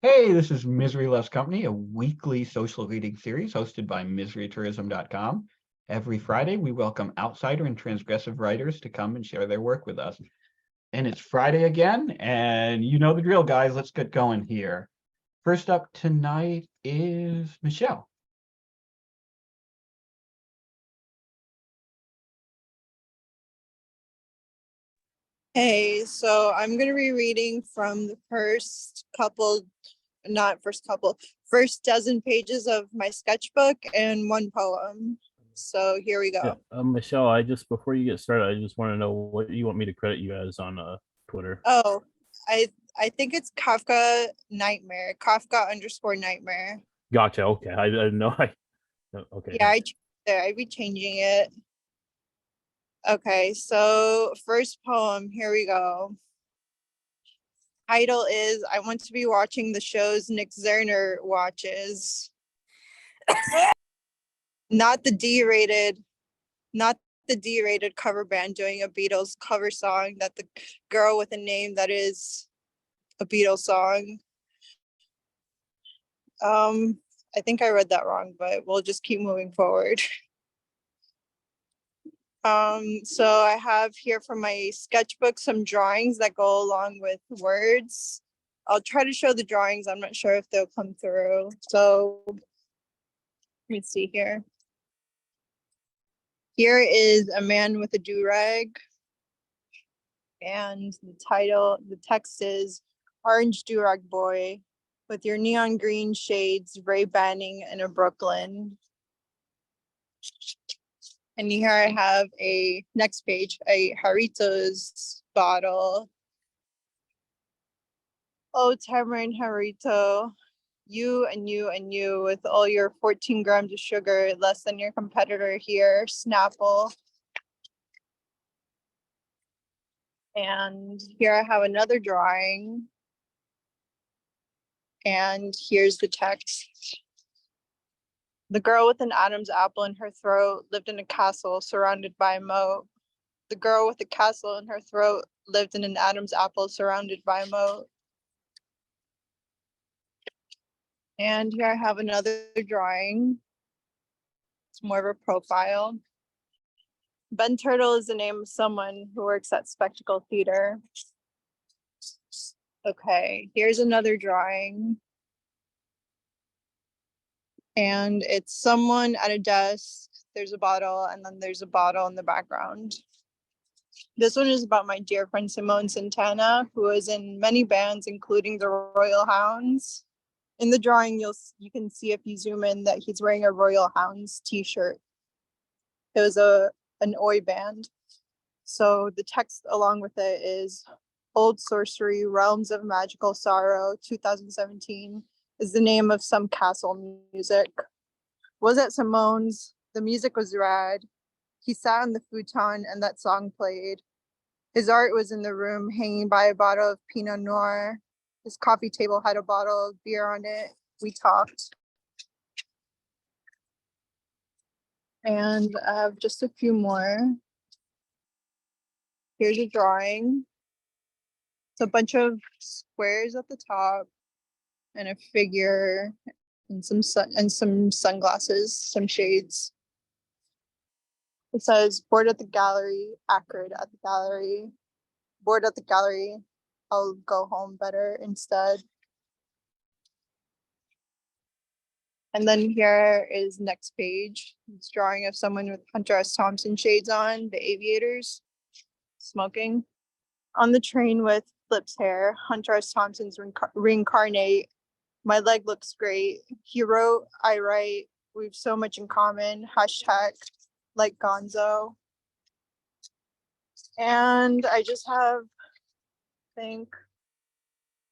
Hey, this is Misery Loves Company, a weekly social reading series hosted by miserytourism.com. Every Friday, we welcome outsider and transgressive writers to come and share their work with us. And it's Friday again, and you know the drill, guys. Let's get going here. First up tonight is Michelle. Hey, so I'm going to be reading from the first couple, not first couple, first dozen pages of my sketchbook and one poem. So here we Yeah, go. Michelle, I just before you get started, I just want to know what you want me to credit you as on Twitter. Oh, I I think it's Kafka Nightmare, Kafka underscore Nightmare. Gotcha. Okay, I didn't know. Okay, Yeah, I'd be changing it. Okay, so first poem, here we go. Title is I want to be watching the shows Nick Zerner watches. Not the D-rated not the D-rated cover band doing a Beatles cover song that the girl with a name that is a Beatles song. I think I read that wrong, but we'll just keep moving forward. So I have here from my sketchbook some drawings that go along with words. I'll try to show the drawings. I'm not sure if they'll come through. So let me see here. Here is a man with a do-rag. And the text is Orange Durag Boy with your neon green shades, Ray-Banning in a Brooklyn. And here I have a next page, a Jarritos bottle. Oh, Tamarind Jarrito, you and you and you with all your 14 grams of sugar, less than your competitor here, Snapple. And here I have another drawing. And here's the text. The girl with an Adam's apple in her throat lived in a castle surrounded by a moat. The girl with a castle in her throat lived in an Adam's apple surrounded by a moat. And here I have another drawing. It's more of a profile. Ben Turtle is the name of someone who works at Spectacle Theater. Okay, here's another drawing. And it's someone at a desk. There's a bottle, and then there's a bottle in the background. This one is about my dear friend Simone Santana, who is in many bands, including the Royal Hounds. In the drawing, you can see if you zoom in that he's wearing a Royal Hounds t-shirt. It was an Oi band. So the text along with it is Old Sorcery, Realms of Magical Sorrow, 2017 is the name of some castle music. Was at Simone's, the music was rad. He sat on the futon and that song played. His art was in the room, hanging by a bottle of Pinot Noir. His coffee table had a bottle of beer on it. We talked. And I have just a few more. Here's a drawing. It's a bunch of squares at the top and a figure and some sunglasses, some shades. It says bored at the gallery, acrid at the gallery, bored at the gallery, I'll go home better instead. And then here is next page. It's drawing of someone with Hunter S. Thompson shades on, the aviators, smoking. On the train with Flip's hair, Hunter S. Thompson's reincarnate. My leg looks great. He wrote, I write, we've so much in common, hashtag like Gonzo. And I just have, I think,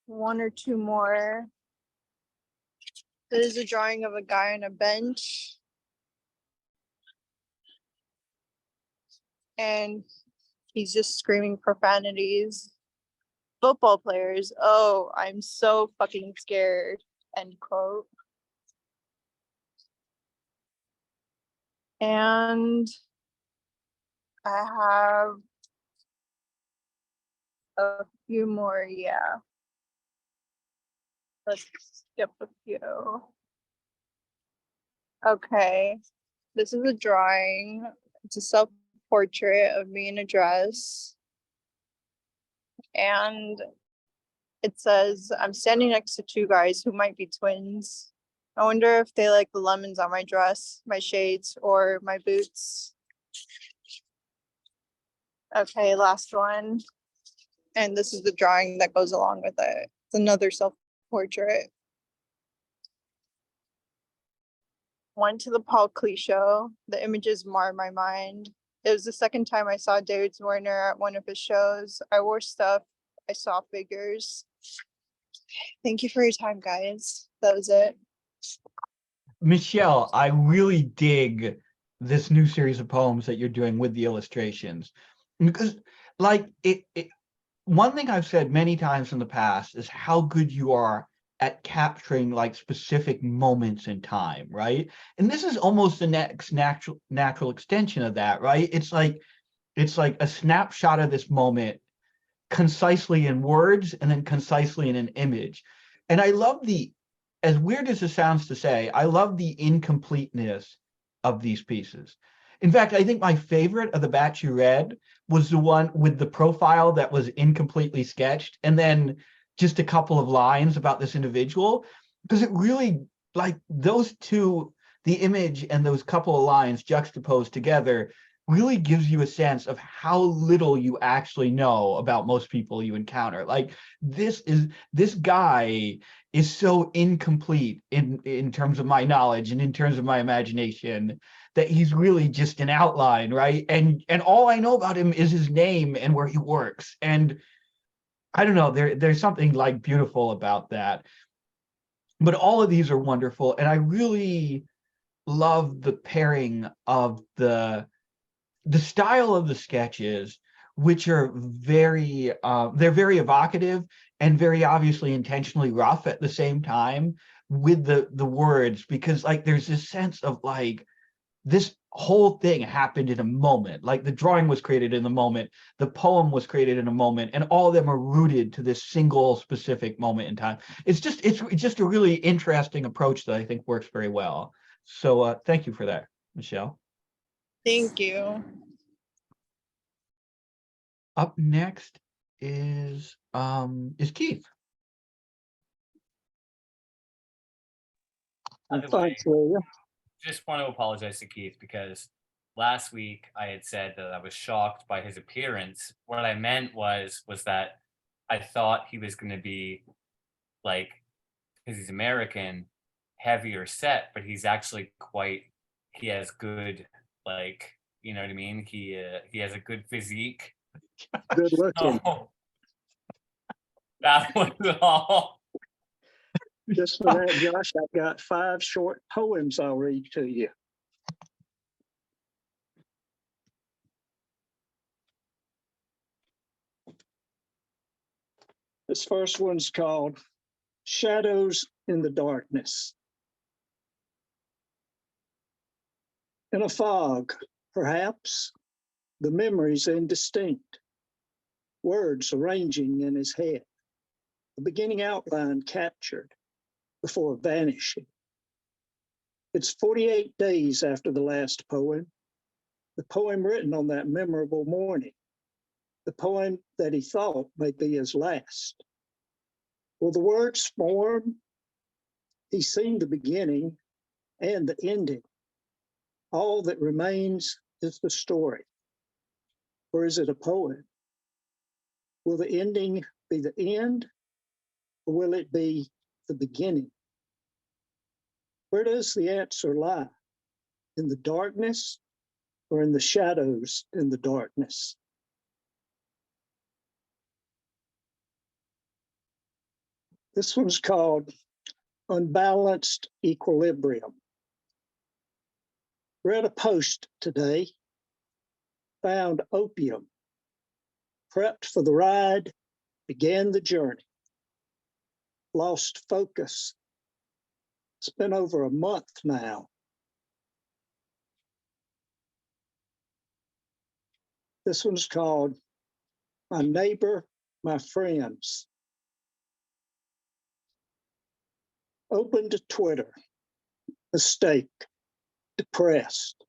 one or two more. This is a drawing of a guy on a bench. And he's just screaming profanities. Football players, oh, I'm so fucking scared, end quote. And I have a few more, yeah. Let's skip a few. Okay, this is a drawing. It's a self-portrait of me in a dress. And it says, I'm standing next to two guys who might be twins. I wonder if they like the lemons on my dress, my shades, or my boots. Okay, last one. And this is the drawing that goes along with it. It's another self-portrait. Went to the Paul Klee show. The images mar my mind. It was the second time I saw David Warner at one of his shows. I wore stuff. I saw figures. Thank you for your time, guys. That was it. Michelle, I really dig this new series of poems that you're doing with the illustrations, because like one thing I've said many times in the past is how good you are at capturing like specific moments in time, right? And this is almost the next natural extension of that, right? It's like a snapshot of this moment concisely in words and then concisely in an image. And I love as weird as it sounds to say, I love the incompleteness of these pieces. In fact, I think my favorite of the batch you read was the one with the profile that was incompletely sketched and then just a couple of lines about this individual, because it really, like those two, the image and those couple of lines juxtaposed together, really gives you a sense of how little you actually know about most people you encounter. Like this guy is so incomplete in terms of my knowledge and in terms of my imagination that he's really just an outline, right? And all I know about him is his name and where he works. And I don't know, there's something like beautiful about that. But all of these are wonderful, and I really love the pairing of the style of the sketches, which are they're very evocative and very obviously intentionally rough at the same time with the words, because like there's this sense of like this whole thing happened in a moment. Like the drawing was created in the moment, the poem was created in a moment, and all of them are rooted to this single specific moment in time. It's just a really interesting approach that I think works very well. So thank you for that, Michelle. Thank you. Up next is Keith. By the way, Thanks, William. just want to apologize to Keith because last week I had said that I was shocked by his appearance. What I meant was that I thought he was going to be like, because he's American, heavier set, but he's actually he has good, like, you know what I mean? He has a good physique. Good looking. Oh, that was all. Just for that, Josh, I've got 5 short poems I'll read to you. This first one's called Shadows in the Darkness. In a fog, perhaps, the memories indistinct, words arranging in his head, the beginning outline captured before vanishing. It's 48 days after the last poem, the poem written on that memorable morning, the poem that he thought might be his last. Will the words form? He's seen the beginning and the ending. All that remains is the story. Or is it a poem? Will the ending be the end, or will it be the beginning? Where does the answer lie? In the darkness or in the shadows in the darkness? This one's called Unbalanced Equilibrium. Read a post today, found opium, prepped for the ride, began the journey, lost focus. It's been over a month now. This one's called My Neighbor, My Friends. Open to Twitter, mistake, depressed,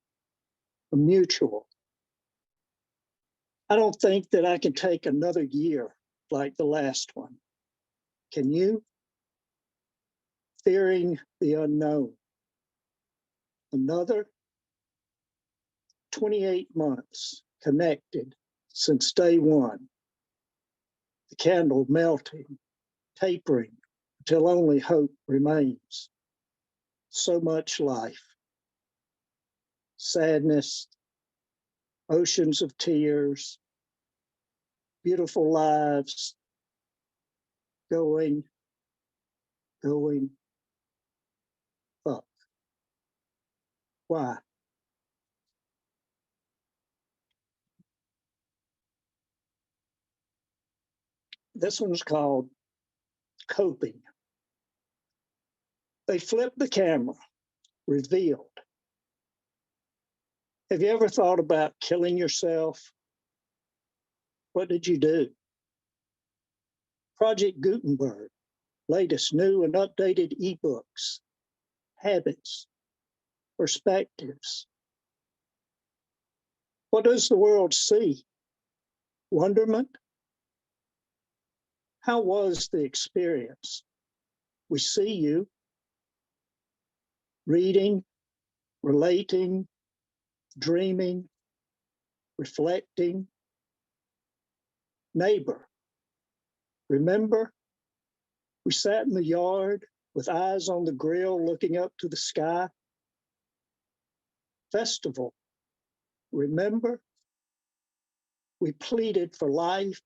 a mutual. I don't think that I can take another year like the last one. Can you? Fearing the unknown. Another 28 months connected since day one. The candle melting, tapering until only hope remains. So much life. Sadness, oceans of tears, beautiful lives, going, fuck. Why? This one's called Coping. They flipped the camera, revealed. Have you ever thought about killing yourself? What did you do? Project Gutenberg, latest new and updated ebooks, habits, perspectives. What does the world see? Wonderment? How was the experience? We see you reading, relating, dreaming, reflecting. Neighbor, remember? We sat in the yard with eyes on the grill looking up to the sky. Festival, remember? We pleaded for life,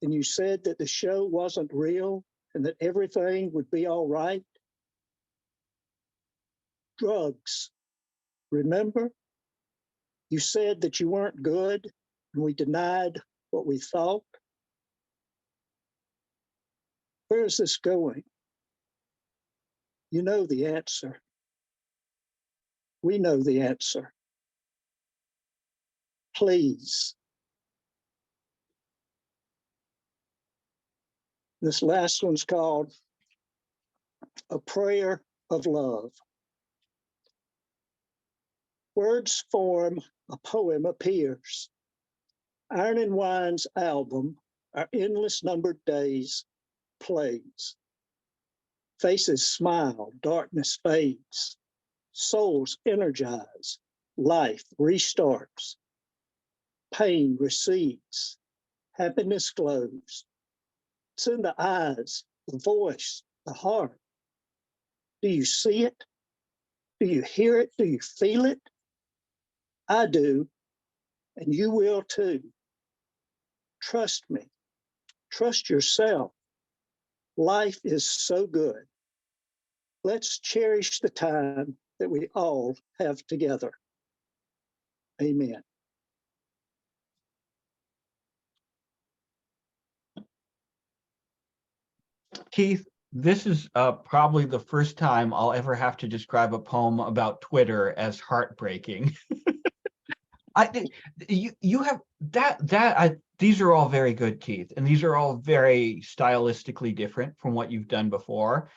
and you said that the show wasn't real and that everything would be all right. Drugs, remember? You said that you weren't good, and we denied what we thought. Where is this going? You know the answer. We know the answer. Please. This last one's called A Prayer of Love. Words form, a poem appears. Iron and Wine's album, Our Endless Numbered Days, plays. Faces smile, darkness fades. Souls energize, life restarts. Pain recedes, happiness glows. It's in the eyes, the voice, the heart. Do you see it? Do you hear it? Do you feel it? I do, and you will too. Trust me. Trust yourself. Life is so good. Let's cherish the time that we all have together. Amen. Keith, this is probably the first time I'll ever have to describe a poem about Twitter as heartbreaking. I think you have these are all very good, Keith, and these are all very stylistically different from what you've done before.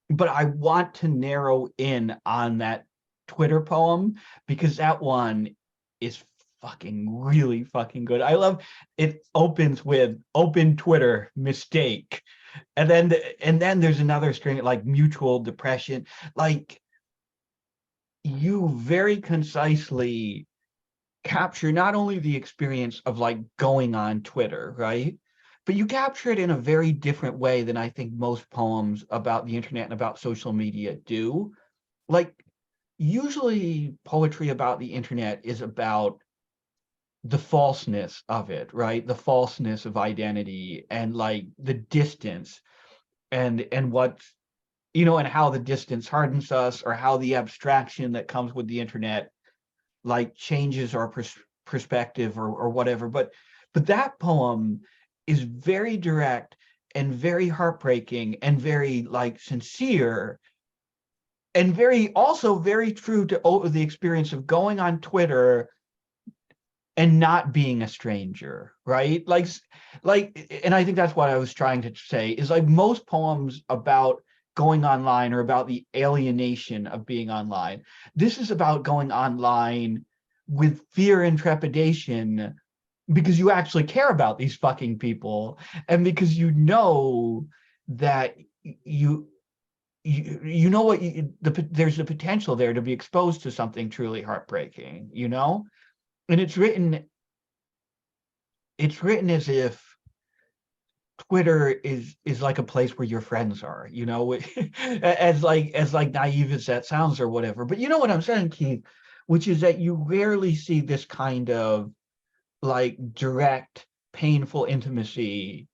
But I want to narrow in on that Twitter poem because that one is really fucking good. I love it. Opens with open Twitter mistake, and then there's another string like mutual depression. Like you very concisely capture not only the experience of like going on Twitter, right? But you capture it in a very different way than I think most poems about the internet and about social media do. Like usually poetry about the internet is about the falseness of it, right? The falseness of identity and like the distance and what and how the distance hardens us or how the abstraction that comes with the internet like changes our perspective or whatever. But that poem is very direct and very heartbreaking and very like sincere and very true to the experience of going on Twitter and not being a stranger, right? Like, and I think that's what I was trying to say is like most poems about going online or about the alienation of being online. This is about going online with fear and trepidation because you actually care about these fucking people, and because you know that you know what there's the potential there to be exposed to something truly heartbreaking, you know? And it's written as if Twitter is like a place where your friends are, you know, as naive as that sounds or whatever. But you know what I'm saying, Keith, which is that you rarely see this kind of like direct, painful intimacy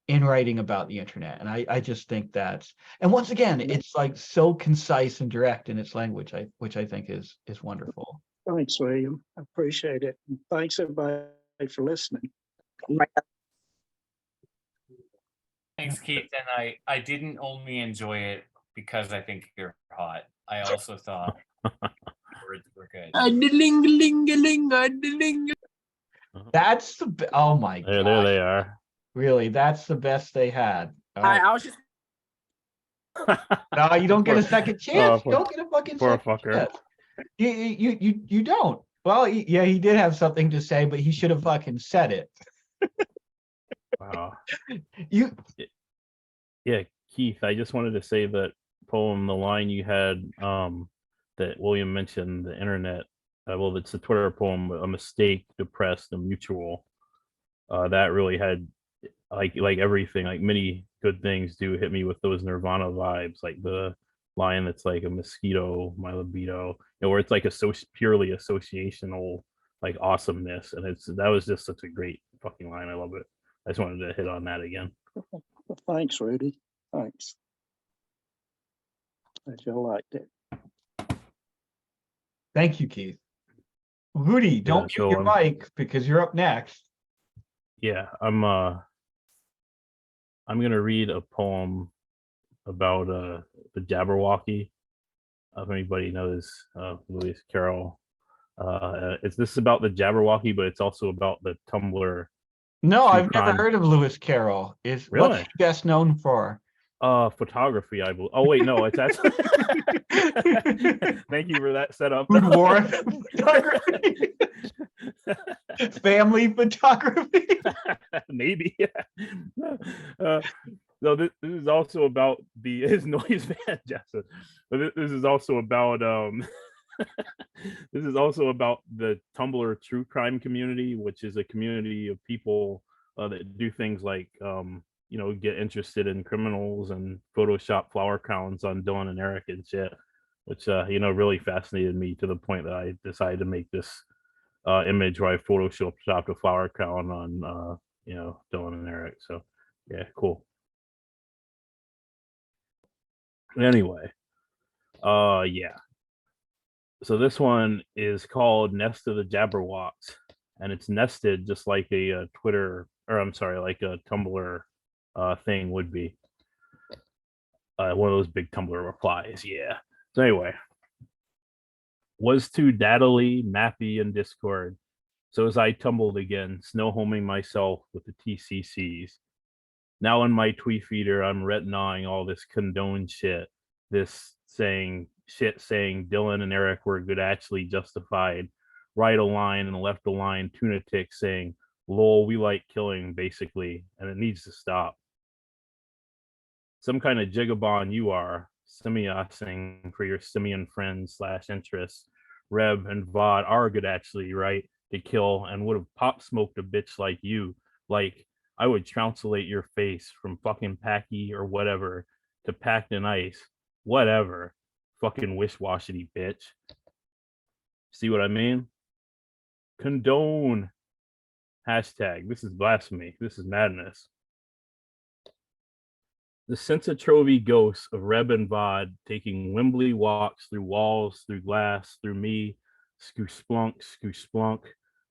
in writing about the internet. And I just think that's, and once again, it's like so concise and direct in its language, which I think is wonderful. Thanks, William. I appreciate it. And thanks, everybody, for listening. Thanks, Keith. And I didn't only enjoy it because I think you're hot. I also thought words were good. That's oh my There god. they are. Really, that's the best they had. I was just No, you don't get a Poor- second chance. You poor- don't get a fucking poor second fucker. chance. You don't. Well, yeah, he did have something to say, but he should have fucking said it. Wow. You Yeah, Keith, I just wanted to say that poem, the line you had that William mentioned, the internet, well, it's a Twitter poem, a mistake, depressed, and mutual. That really had like everything, like many good things do hit me with those Nirvana vibes, like the line that's like a mosquito, my libido, you know, where it's like a purely associational like awesomeness, and that was just such a great fucking line. I love it. I just wanted to hit on that again. Well, thanks, Rudy. Thanks. I feel liked it. Thank you, Keith. Rudy, don't mute so, your mic because you're up next. Yeah, I'm gonna read a poem about the Jabberwocky. If anybody knows Lewis Carroll, this is about the Jabberwocky, but it's also about the Tumblr. No, True I've never crime. heard of Lewis Carroll. What's Really? he best known for? Photography, I believe. Oh wait, no, it's actually. Thank you for that setup. Food war photography, family photography. Maybe. No, this is also about his noise van, Justin. But this is also about this is also about the Tumblr true crime community, which is a community of people that do things like you know, get interested in criminals and Photoshop flower crowns on Dylan and Eric and shit, which you know, really fascinated me to the point that I decided to make this image where I photoshopped a flower crown on you know, Dylan and Eric. So yeah, cool. Anyway, yeah. So this one is called Nest of the Jabberwocks, and it's nested just like a Twitter, or I'm sorry, like a Tumblr thing would be. One of those big Tumblr replies, yeah. So anyway, was too daddily, mappy, and Discord. So as I tumbled again, snow homing myself with the TCCs. Now in my tweet feeder, I'm retinawing all this condone shit. This saying Dylan and Eric were good, actually justified. Right a line and left a line, tunatic saying, lol, we like killing, basically, and it needs to stop. Some kind of jigabon you are, simiosing for your simian friends / interests. Reb and Vod are good, actually, right? To kill, and would have pop smoked a bitch like you. Like, I would trouncelate your face from fucking Packy or whatever to packed in ice. Whatever. Fucking wish-washity bitch. See what I mean? Condone. Hashtag. This is blasphemy. This is madness. The sensitrovy ghosts of Reb and Vod taking Wembley walks through walls, through glass, through me, splunk,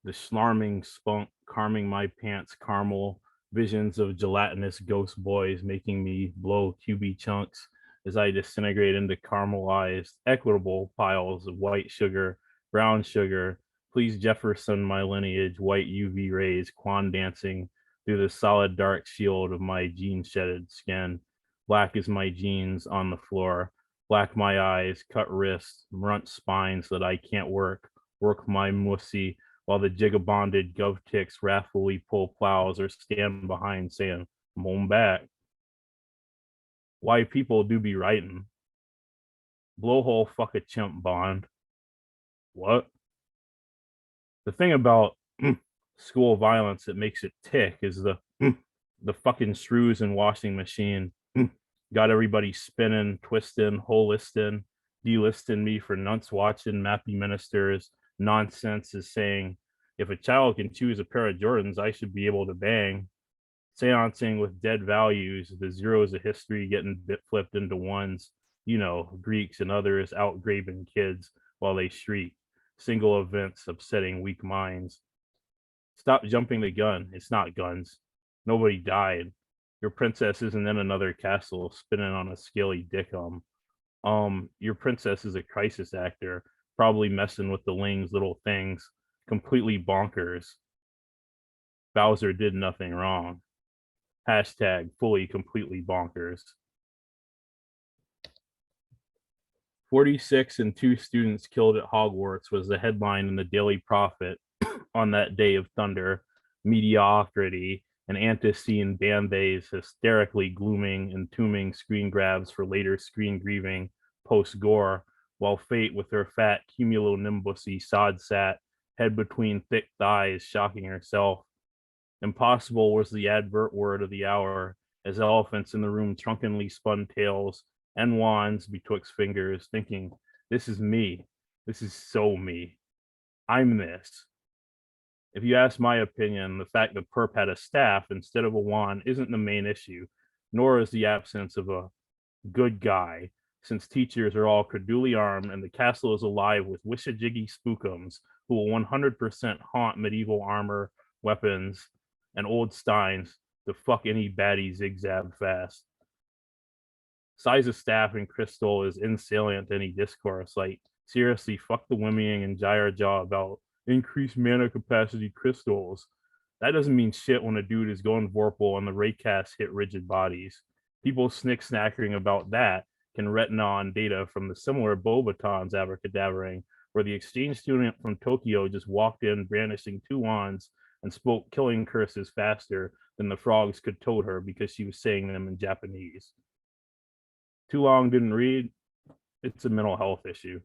the snarming spunk, carming my pants caramel, visions of gelatinous ghost boys making me blow QB chunks as I disintegrate into caramelized, equitable piles of white sugar, brown sugar. Please Jefferson my lineage, white UV rays, quan dancing through the solid dark shield of my gene shedded skin. Black is my jeans on the floor. Black my eyes, cut wrists, runt spines that I can't work my mussy while the jigabonded gov ticks wrathfully pull plows or stand behind saying, I'm home back. Why people do be writing. Blowhole fuck a chimp Bond. What? The thing about school violence that makes it tick is the fucking shrews and washing machine got everybody spinning, twisting, holisting, delisting me for nunts watching Mappy Ministers. Nonsense is saying if a child can choose a pair of Jordans, I should be able to bang. Seancing with dead values, the zeros of history getting bit flipped into ones, you know, Greeks and others outgraving kids while they shriek. Single events upsetting weak minds. Stop jumping the gun. It's not guns. Nobody died. Your princess isn't in another castle spinning on a scaly dickum. Your princess is a crisis actor, probably messing with the Ling's little things, completely bonkers. Bowser did nothing wrong. Hashtag fully completely bonkers. 46 and 2 students killed at Hogwarts was the headline in the Daily Prophet on that day of thunder, mediocrity, and antecedent band-aids hysterically glooming and tombing screen grabs for later screen grieving post-gore, while fate with her fat cumulonimbusy sod sat, head between thick thighs, shocking herself. Impossible was the advert word of the hour, as elephants in the room drunkenly spun tails and wands betwixt fingers, thinking, this is me. This is so me. I'm this. If you ask my opinion, the fact that Perp had a staff instead of a wand isn't the main issue, nor is the absence of a good guy, since teachers are all credulely armed and the castle is alive with wishajiggy spookums who will 100% haunt medieval armor, weapons, and old steins to fuck any baddie zigzag fast. Size of staff and crystal is insalient to any discourse. Like, seriously, fuck the whimmying and gyre jaw about increased mana capacity crystals. That doesn't mean shit when a dude is going Vorpal and the Raycast hit rigid bodies. People snackering about that can retina on data from the similar Bobatons abracadabering, where the exchange student from Tokyo just walked in brandishing 2 wands and spoke killing curses faster than the frogs could toad her because she was saying them in Japanese. Too long didn't read. It's a mental health issue.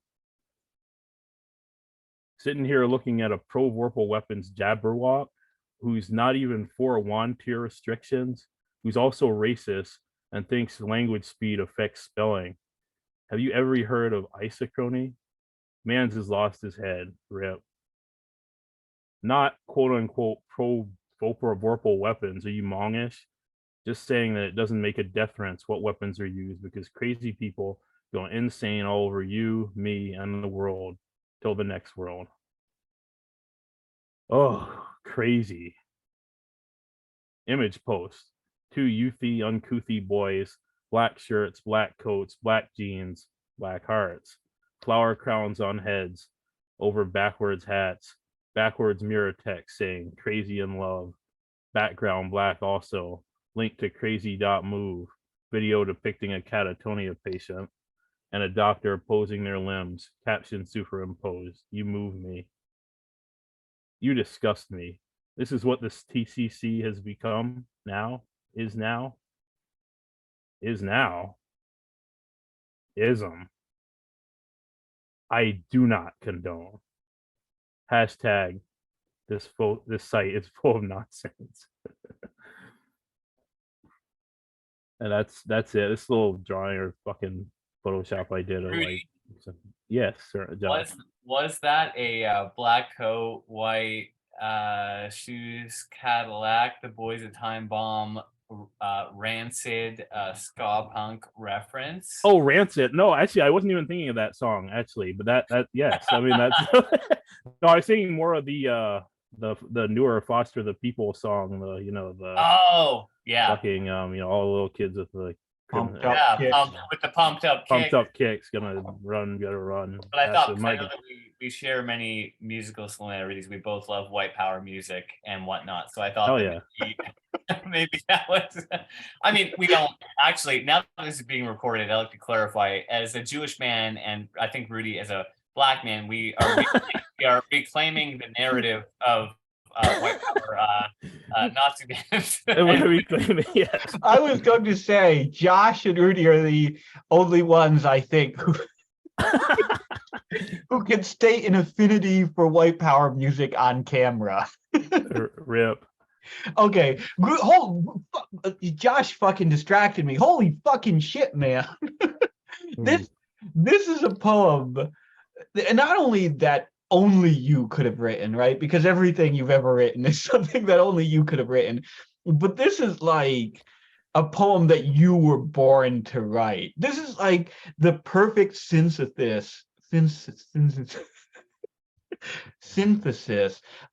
Sitting here looking at a pro Vorpal weapons Jabberwock who's not even for wand tier restrictions, who's also racist and thinks language speed affects spelling. Have you ever heard of isochrony? Mans has lost his head. Rip. Not quote unquote pro Vorpal weapons. Are you mongish? Just saying that it doesn't make a difference what weapons are used because crazy people go insane all over you, me, and the world till the next world. Oh, crazy. Image post. 2 youthy, uncouthy boys, black shirts, black coats, black jeans, black hearts, flower crowns on heads, over backwards hats, backwards mirror text saying crazy in love, background black also, link to crazy.move, video depicting a catatonia patient, and a doctor opposing their limbs, caption superimposed, you move me. You disgust me. This is what this TCC has become now, is now. Ism. I do not condone. Hashtag this site is full of nonsense. And that's it. This little drawing or fucking Photoshop I did. Rudy, Yes, sir. was that a black coat, white shoes Cadillac, the Boys of Time Bomb, Rancid ska punk reference? Oh, Rancid. No, actually, I wasn't even thinking of that song. Actually, but that yes, I mean that's. No, I was thinking more of the newer Foster the People song. Oh yeah, fucking all the little kids with the Pumped up yeah, kicks. with the pumped up kicks, gotta run. But I thought we we share many musical similarities. We both love white power music and whatnot. So I thought Oh that yeah. maybe that was. I mean, we don't actually. Now that this is being recorded, I like to clarify. As a Jewish man, and I think Rudy as a black man, we are reclaiming the narrative of white power Nazi bands. And what are we claiming? Yes. I was going to say Josh and Rudy are the only ones I think who can state an affinity for white power music on camera. Rip. Okay, Josh fucking distracted me. Holy fucking shit, man. This is a poem, and not only that only you could have written, right? Because everything you've ever written is something that only you could have written. But this is like a poem that you were born to write. This is like the perfect synthesis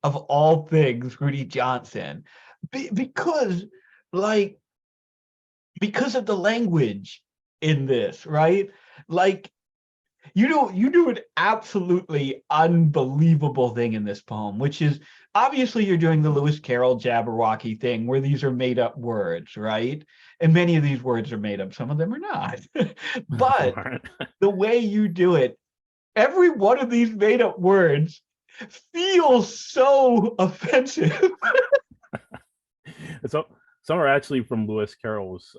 of all things Rudy Johnson. Because of the language in this, right? Like you do an absolutely unbelievable thing in this poem, which is obviously you're doing the Lewis Carroll Jabberwocky thing where these are made up words, right? And many of these words are made up, some of them are not. But the way you do it, every one of these made up words feels so offensive. So some are actually from Lewis Carroll's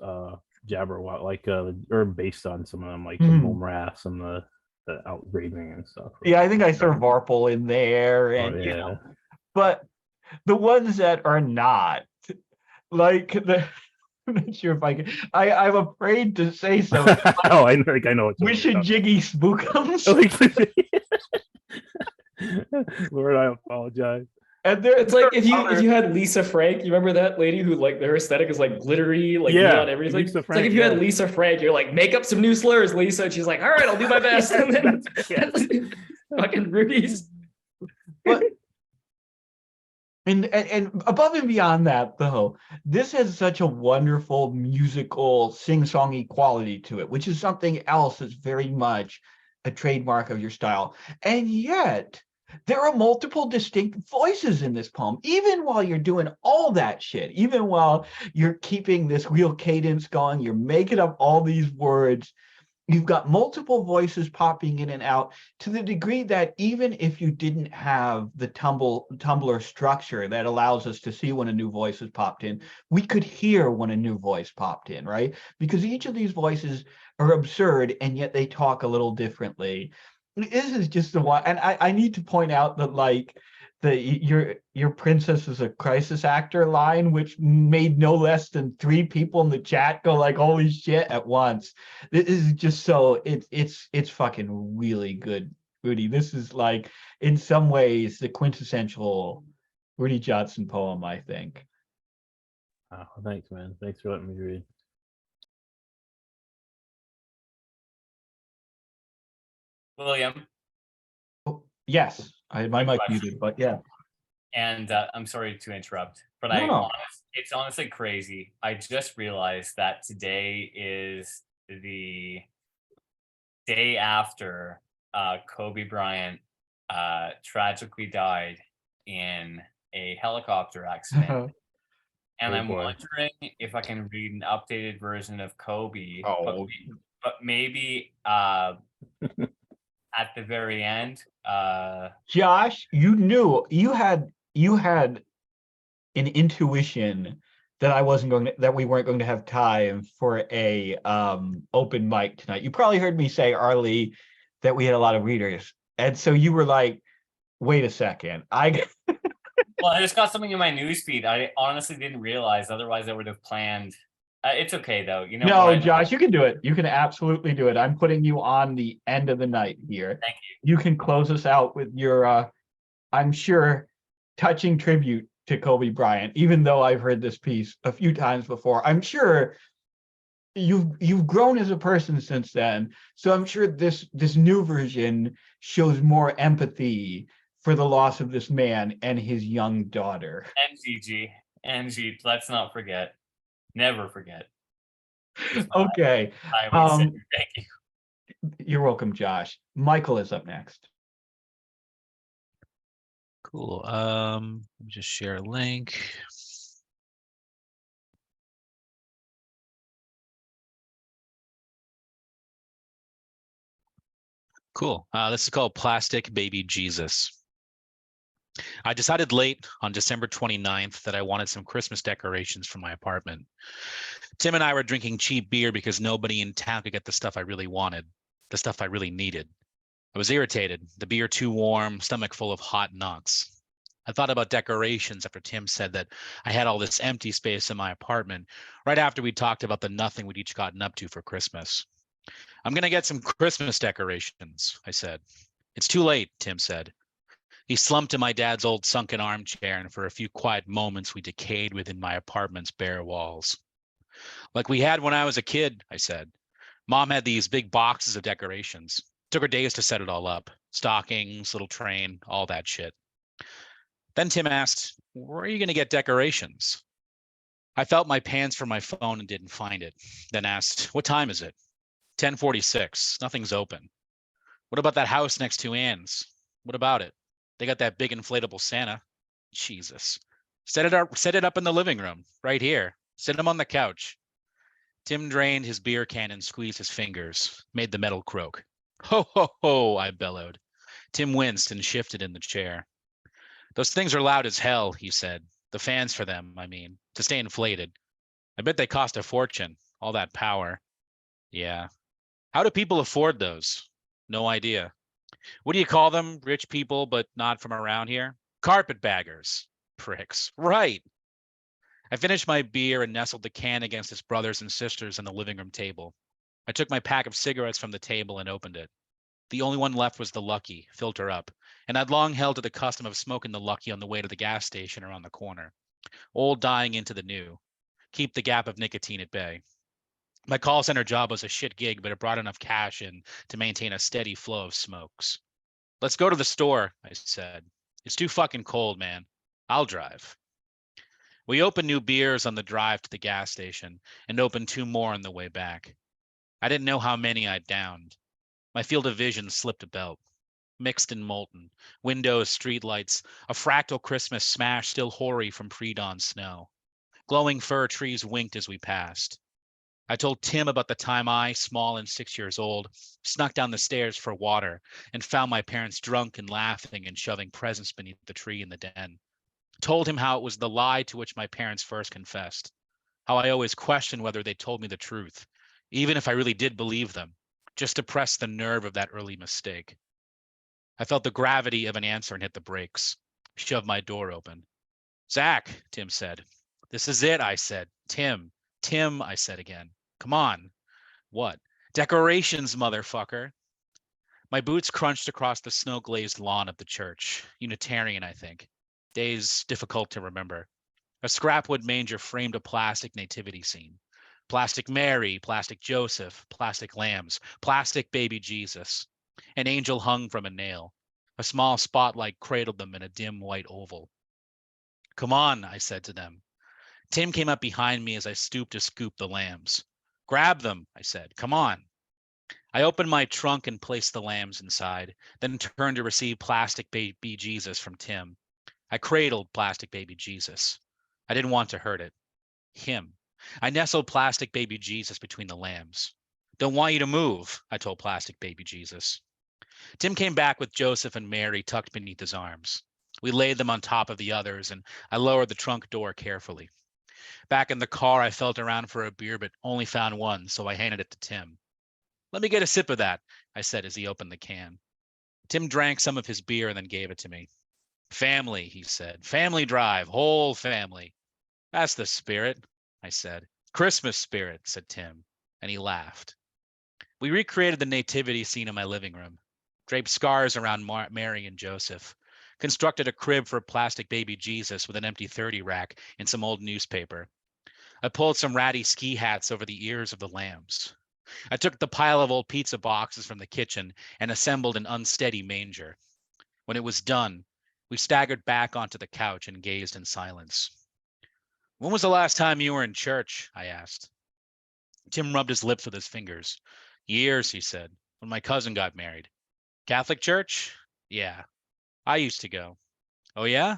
Jabberwock, like or based on some of them, like the Mole Raths and the Outgrading and stuff. Yeah, I think I throw Varpal in there, and you know, but the ones that are not, like the. I'm not sure if I can. I'm afraid to say so. Oh, I think I know. Wishy-jiggy spookums. Lord, I apologize. And there, It's like if you had Lisa Frank, you remember that lady who like her aesthetic is like glittery, like neon everything. Lisa It's Frank, like if you had Lisa Frank, you're like, make up some new slurs, Lisa. And she's like, all right, I'll do my best. And then fucking Rudy's. but and above and beyond that, though, this has such a wonderful musical sing-songy quality to it, which is something else that's very much a trademark of your style. And yet there are multiple distinct voices in this poem, even while you're doing all that shit, even while you're keeping this real cadence going, you're making up all these words. You've got multiple voices popping in and out to the degree that even if you didn't have the Tumblr structure that allows us to see when a new voice has popped in, we could hear when a new voice popped in, right? Because each of these voices are absurd and yet they talk a little differently. This is just the one, and I need to point out that like your princess is a crisis actor line, which made no less than 3 people in the chat go like holy shit at once. This is just so it's fucking really good, Rudy. This is like in some ways the quintessential Rudy Johnson poem, I think. Oh, thanks, man. Thanks for letting me read. William. Yes, my mic muted, but yeah. And I'm sorry to interrupt, but No. it's honestly crazy. I just realized that today is the day after Kobe Bryant tragically died in a helicopter accident. And I'm wondering if I can read an updated version of Kobe, but maybe at the very end. Josh, you had an intuition that we weren't going to have time for a open mic tonight. You probably heard me say, Arlie, that we had a lot of readers. And so you were like, wait a second. Well, I just got something in my newsfeed. I honestly didn't realize. Otherwise, I would have planned. It's okay though. You know. No, Josh, you can do it. You can absolutely do it. I'm putting you on the end of the night here. Thank you. You can close us out with your, I'm sure, touching tribute to Kobe Bryant. Even though I've heard this piece a few times before, I'm sure you've grown as a person since then. So I'm sure this new version shows more empathy for the loss of this man and his young daughter. NG, let's not forget. Never forget. Okay. I would say thank you. You're welcome, Josh. Michael is up next. Cool. Let me just share a link. Cool. This is called Plastic Baby Jesus. I decided late on December 29th that I wanted some Christmas decorations for my apartment. Tim and I were drinking cheap beer because nobody in town could get the stuff I really wanted, the stuff I really needed. I was irritated, the beer too warm, stomach full of hot nuts. I thought about decorations after Tim said that I had all this empty space in my apartment right after we talked about the nothing we'd each gotten up to for Christmas. I'm going to get some Christmas decorations, I said. It's too late, Tim said. He slumped in my dad's old sunken armchair, and for a few quiet moments we decayed within my apartment's bare walls. Like we had when I was a kid, I said. Mom had these big boxes of decorations. Took her days to set it all up. Stockings, little train, all that shit. Then Tim asked, where are you going to get decorations? I felt my pants for my phone and didn't find it. Then asked, what time is it? 10:46. Nothing's open. What about that house next to Ann's? What about it? They got that big inflatable Santa. Jesus. Set it up in the living room, right here. Sit him on the couch. Tim drained his beer can and squeezed his fingers, made the metal croak. Ho, ho, ho, I bellowed. Tim winced and shifted in the chair. Those things are loud as hell, he said. The fans for them, I mean, to stay inflated. I bet they cost a fortune, all that power. Yeah. How do people afford those? No idea. What do you call them? Rich people, but not from around here? Carpetbaggers. Pricks. Right. I finished my beer and nestled the can against his brothers and sisters on the living room table. I took my pack of cigarettes from the table and opened it. The only one left was the Lucky, filter up, and I'd long held to the custom of smoking the Lucky on the way to the gas station around the corner. Old dying into the new. Keep the gap of nicotine at bay. My call center job was a shit gig, but it brought enough cash in to maintain a steady flow of smokes. Let's go to the store, I said. It's too fucking cold, man. I'll drive. We opened new beers on the drive to the gas station and opened 2 more on the way back. I didn't know how many I'd downed. My field of vision slipped a belt. Mixed and molten, windows, streetlights, a fractal Christmas smash still hoary from pre-dawn snow. Glowing fir trees winked as we passed. I told Tim about the time I, small and 6 years old, snuck down the stairs for water and found my parents drunk and laughing and shoving presents beneath the tree in the den. Told him how it was the lie to which my parents first confessed. How I always questioned whether they told me the truth, even if I really did believe them, just to press the nerve of that early mistake. I felt the gravity of an answer and hit the brakes. Shoved my door open. Zach, Tim said. This is it, I said. Tim, I said again. Come on. What? Decorations, motherfucker. My boots crunched across the snow-glazed lawn of the church. Unitarian, I think. Days difficult to remember. A scrapwood manger framed a plastic nativity scene. Plastic Mary, plastic Joseph, plastic lambs, plastic baby Jesus. An angel hung from a nail. A small spotlight cradled them in a dim white oval. Come on, I said to them. Tim came up behind me as I stooped to scoop the lambs. Grab them, I said. Come on. I opened my trunk and placed the lambs inside, then turned to receive plastic baby Jesus from Tim. I cradled plastic baby Jesus. I didn't want to hurt it. Him. I nestled plastic baby Jesus between the lambs. Don't want you to move, I told plastic baby Jesus. Tim came back with Joseph and Mary tucked beneath his arms. We laid them on top of the others, and I lowered the trunk door carefully. Back in the car, I felt around for a beer, but only found one, so I handed it to Tim. Let me get a sip of that, I said as he opened the can. Tim drank some of his beer and then gave it to me. Family, he said. Family drive, whole family. That's the spirit, I said. Christmas spirit, said Tim, and he laughed. We recreated the nativity scene in my living room, draped scars around Mary and Joseph, constructed a crib for plastic baby Jesus with an empty 30 rack and some old newspaper. I pulled some ratty ski hats over the ears of the lambs. I took the pile of old pizza boxes from the kitchen and assembled an unsteady manger. When it was done, we staggered back onto the couch and gazed in silence. When was the last time you were in church? I asked. Tim rubbed his lips with his fingers. Years, he said, when my cousin got married. Catholic church? Yeah, I used to go. Oh, yeah?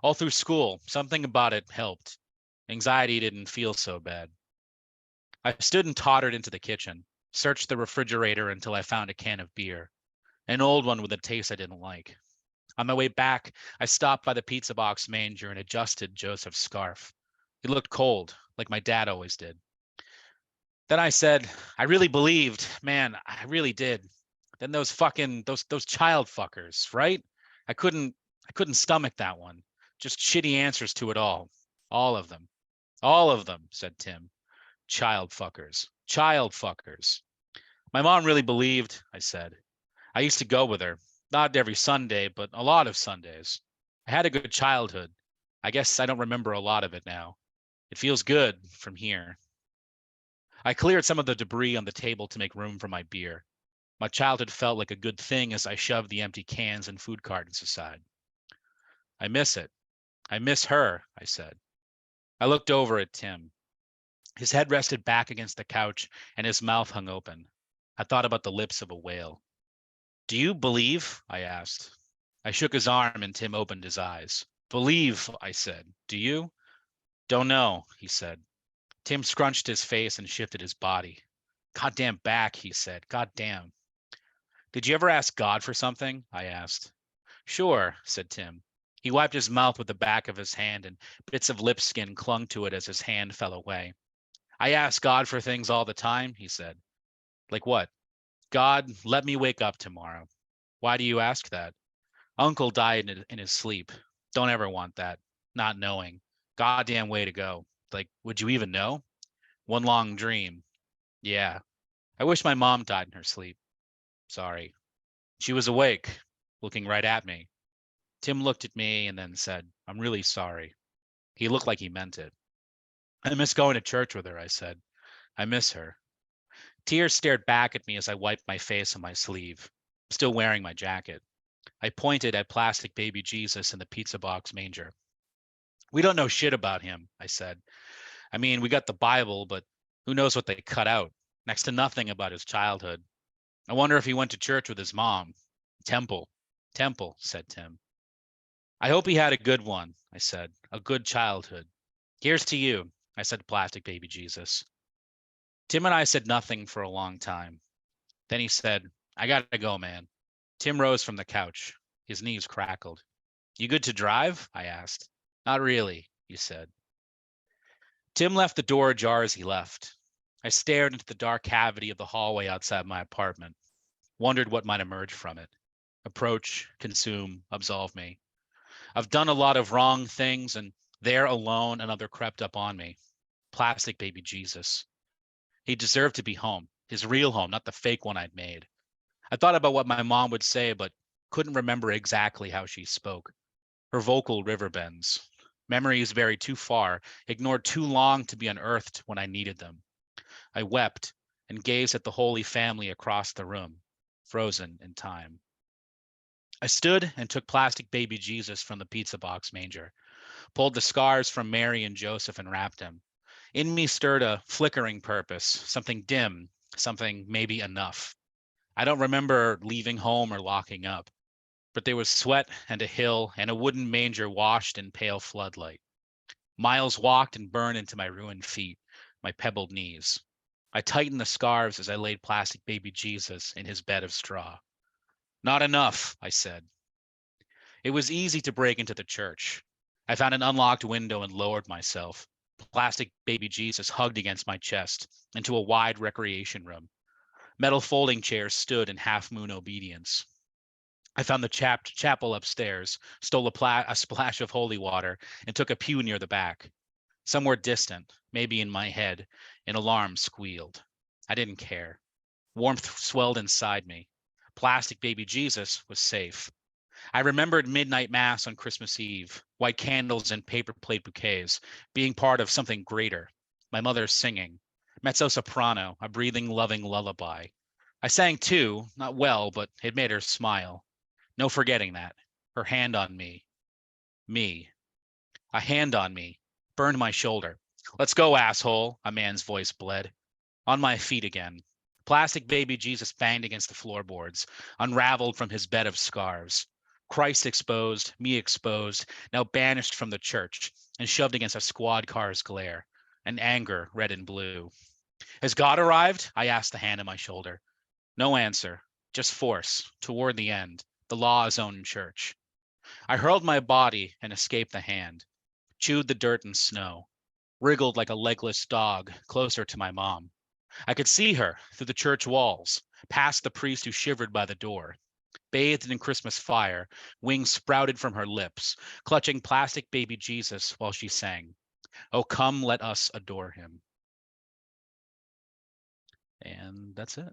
All through school, something about it helped. Anxiety didn't feel so bad. I stood and tottered into the kitchen, searched the refrigerator until I found a can of beer, an old one with a taste I didn't like. On my way back, I stopped by the pizza box manger and adjusted Joseph's scarf. He looked cold, like my dad always did. Then I said, I really believed, man, I really did. Then those child fuckers, right? I couldn't stomach that one. Just shitty answers to it all. All of them. All of them, said Tim. Child fuckers. Child fuckers. My mom really believed, I said. I used to go with her. Not every Sunday, but a lot of Sundays. I had a good childhood. I guess I don't remember a lot of it now. It feels good from here. I cleared some of the debris on the table to make room for my beer. My childhood felt like a good thing as I shoved the empty cans and food cartons aside. I miss it. I miss her, I said. I looked over at Tim. His head rested back against the couch and his mouth hung open. I thought about the lips of a whale. Do you believe? I asked. I shook his arm and Tim opened his eyes. Believe, I said. Do you? Don't know, he said. Tim scrunched his face and shifted his body. Goddamn back, he said. Goddamn. Did you ever ask God for something? I asked. Sure, said Tim. He wiped his mouth with the back of his hand and bits of lip skin clung to it as his hand fell away. I ask God for things all the time, he said. Like what? God, let me wake up tomorrow. Why do you ask that? Uncle died in his sleep. Don't ever want that. Not knowing. Goddamn way to go. Like, would you even know? One long dream. Yeah. I wish my mom died in her sleep. Sorry. She was awake, looking right at me. Tim looked at me and then said, I'm really sorry. He looked like he meant it. I miss going to church with her, I said. I miss her. Tears stared back at me as I wiped my face on my sleeve, still wearing my jacket. I pointed at plastic baby Jesus in the pizza box manger. We don't know shit about him, I said. I mean, we got the Bible, but who knows what they cut out? Next to nothing about his childhood. I wonder if he went to church with his mom. Temple, said Tim. I hope he had a good one, I said. A good childhood. Here's to you, I said to plastic baby Jesus. Tim and I said nothing for a long time. Then he said, I gotta go, man. Tim rose from the couch. His knees crackled. You good to drive? I asked. Not really, he said. Tim left the door ajar as he left. I stared into the dark cavity of the hallway outside my apartment, wondered what might emerge from it. Approach, consume, absolve me. I've done a lot of wrong things, and there alone another crept up on me. Plastic baby Jesus. He deserved to be home, his real home, not the fake one I'd made. I thought about what my mom would say, but couldn't remember exactly how she spoke. Her vocal river bends. Memories buried too far, ignored too long to be unearthed when I needed them. I wept and gazed at the Holy Family across the room, frozen in time. I stood and took plastic baby Jesus from the pizza box manger, pulled the scars from Mary and Joseph and wrapped him. In me stirred a flickering purpose, something dim, something maybe enough. I don't remember leaving home or locking up, but there was sweat and a hill and a wooden manger washed in pale floodlight. Miles walked and burned into my ruined feet, my pebbled knees. I tightened the scarves as I laid plastic baby Jesus in his bed of straw. Not enough, I said. It was easy to break into the church. I found an unlocked window and lowered myself, plastic baby Jesus hugged against my chest, into a wide recreation room. Metal folding chairs stood in half-moon obedience. I found the chapel upstairs, stole a splash of holy water, and took a pew near the back. Somewhere distant, maybe in my head, an alarm squealed. I didn't care. Warmth swelled inside me. Plastic baby Jesus was safe. I remembered midnight mass on Christmas Eve, white candles and paper plate bouquets, being part of something greater. My mother singing, mezzo soprano, a breathing, loving lullaby. I sang too, not well, but it made her smile. No forgetting that. Her hand on me. Me. A hand on me. Burned my shoulder. Let's go, asshole, a man's voice bled. On my feet again. Plastic baby Jesus banged against the floorboards, unraveled from his bed of scarves. Christ exposed, me exposed, now banished from the church and shoved against a squad car's glare, and anger red and blue. Has God arrived? I asked the hand on my shoulder. No answer, just force, toward the end, the law's own church. I hurled my body and escaped the hand, chewed the dirt and snow, wriggled like a legless dog closer to my mom. I could see her through the church walls, past the priest who shivered by the door. Bathed in Christmas fire, wings sprouted from her lips, clutching plastic baby Jesus while she sang, "Oh, come, let us adore him." And that's it.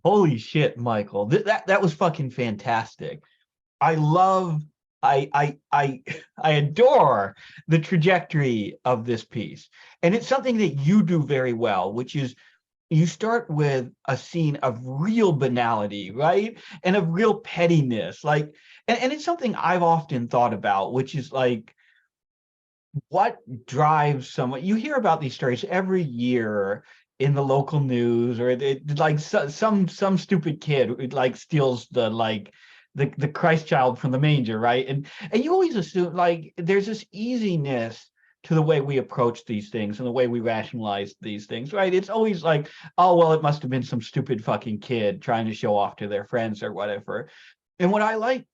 Holy shit, Michael. That was fucking fantastic. I love, I adore the trajectory of this piece. And it's something that you do very well, which is you start with a scene of real banality, right? And of real pettiness. Like, and it's something I've often thought about, which is like, what drives someone? You hear about these stories every year in the local news, or like some stupid kid who, like, steals the Christ child from the manger, right? And you always assume, like, there's this easiness to the way we approach these things and the way we rationalize these things, right? It's always like, oh, well, it must have been some stupid fucking kid trying to show off to their friends or whatever. And what I like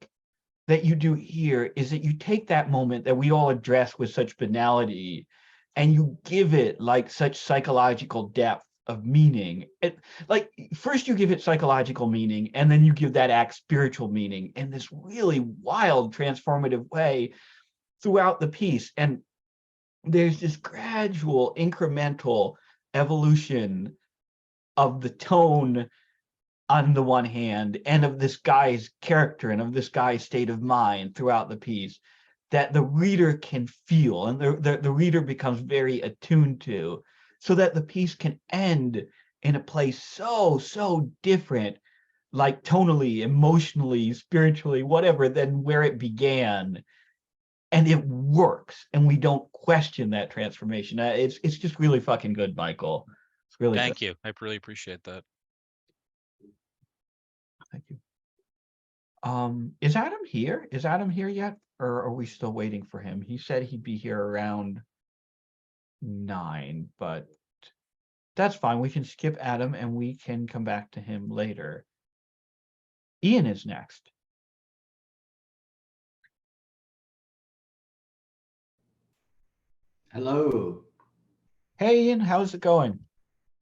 that you do here is that you take that moment that we all address with such banality and you give it like such psychological depth of meaning. Like, first you give it psychological meaning, and then you give that act spiritual meaning in this really wild, transformative way throughout the piece. And there's this gradual, incremental evolution of the tone on the one hand, and of this guy's character and of this guy's state of mind throughout the piece, that the reader can feel, and the reader becomes very attuned to, so that the piece can end in a place so different, like tonally, emotionally, spiritually, whatever, than where it began. And it works, and we don't question that transformation. It's just really fucking good, Michael. It's really Thank good. you. I really appreciate that. Thank you. Is Adam here? Is Adam here yet? Or are we still waiting for him? He said he'd be here around 9, but that's fine. We can skip Adam and we can come back to him later. Ian is next. Hello. Hey, Ian, how's it going?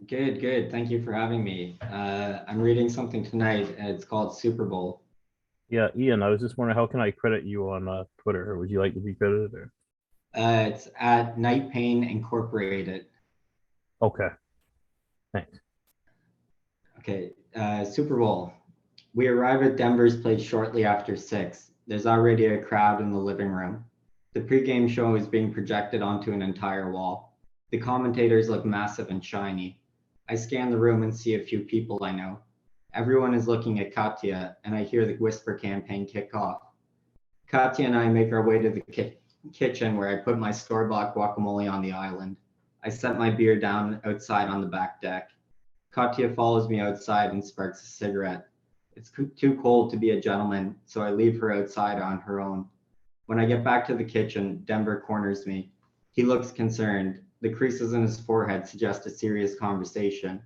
Good, good. Thank you for having me. I'm reading something tonight, and it's called Super Bowl. Yeah, Ian, I was just wondering, how can I credit you on Twitter? Or would you like to be credited? Or? It's at Night Pain Incorporated. Okay. Thanks. Okay, Super Bowl. We arrive at Denver's place shortly after 6. There's already a crowd in the living room. The pregame show is being projected onto an entire wall. The commentators look massive and shiny. I scan the room and see a few people I know. Everyone is looking at Katya, and I hear the whisper campaign kick off. Katya and I make our way to the kitchen, where I put my store-bought guacamole on the island. I set my beer down outside on the back deck. Katya follows me outside and sparks a cigarette. It's too cold to be a gentleman, so I leave her outside on her own. When I get back to the kitchen, Denver corners me. He looks concerned. The creases in his forehead suggest a serious conversation.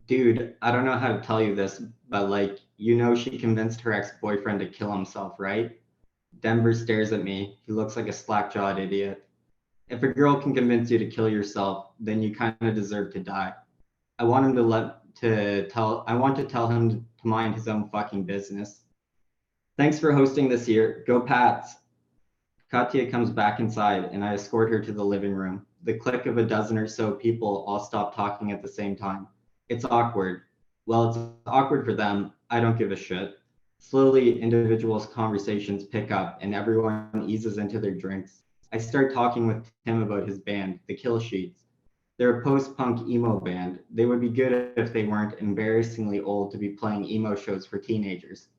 Dude, I don't know how to tell you this, but like, you know she convinced her ex-boyfriend to kill himself, right? Denver stares at me. He looks like a slack-jawed idiot. If a girl can convince you to kill yourself, then you kind of deserve to die. I want to tell him to mind his own fucking business. Thanks for hosting this year. Go Pats. Katya comes back inside, and I escort her to the living room. The click of a dozen or so people all stop talking at the same time. It's awkward. Well, it's awkward for them. I don't give a shit. Slowly, individuals' conversations pick up, and everyone eases into their drinks. I start talking with Tim about his band, the Kill Sheets. They're a post-punk emo band. They would be good if they weren't embarrassingly old to be playing emo shows for teenagers.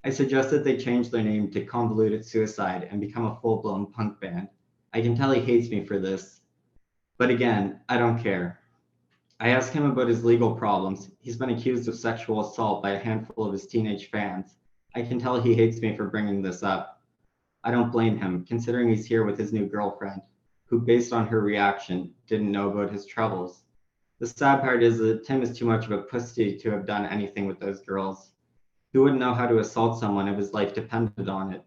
I suggest that they change their name to Convoluted Suicide and become a full-blown punk band. I can tell he hates me for this. But again, I don't care. I ask him about his legal problems. He's been accused of sexual assault by a handful of his teenage fans. I can tell he hates me for bringing this up. I don't blame him, considering he's here with his new girlfriend, who, based on her reaction, didn't know about his troubles. The sad part is that Tim is too much of a pussy to have done anything with those girls. He wouldn't know how to assault someone if his life depended on it.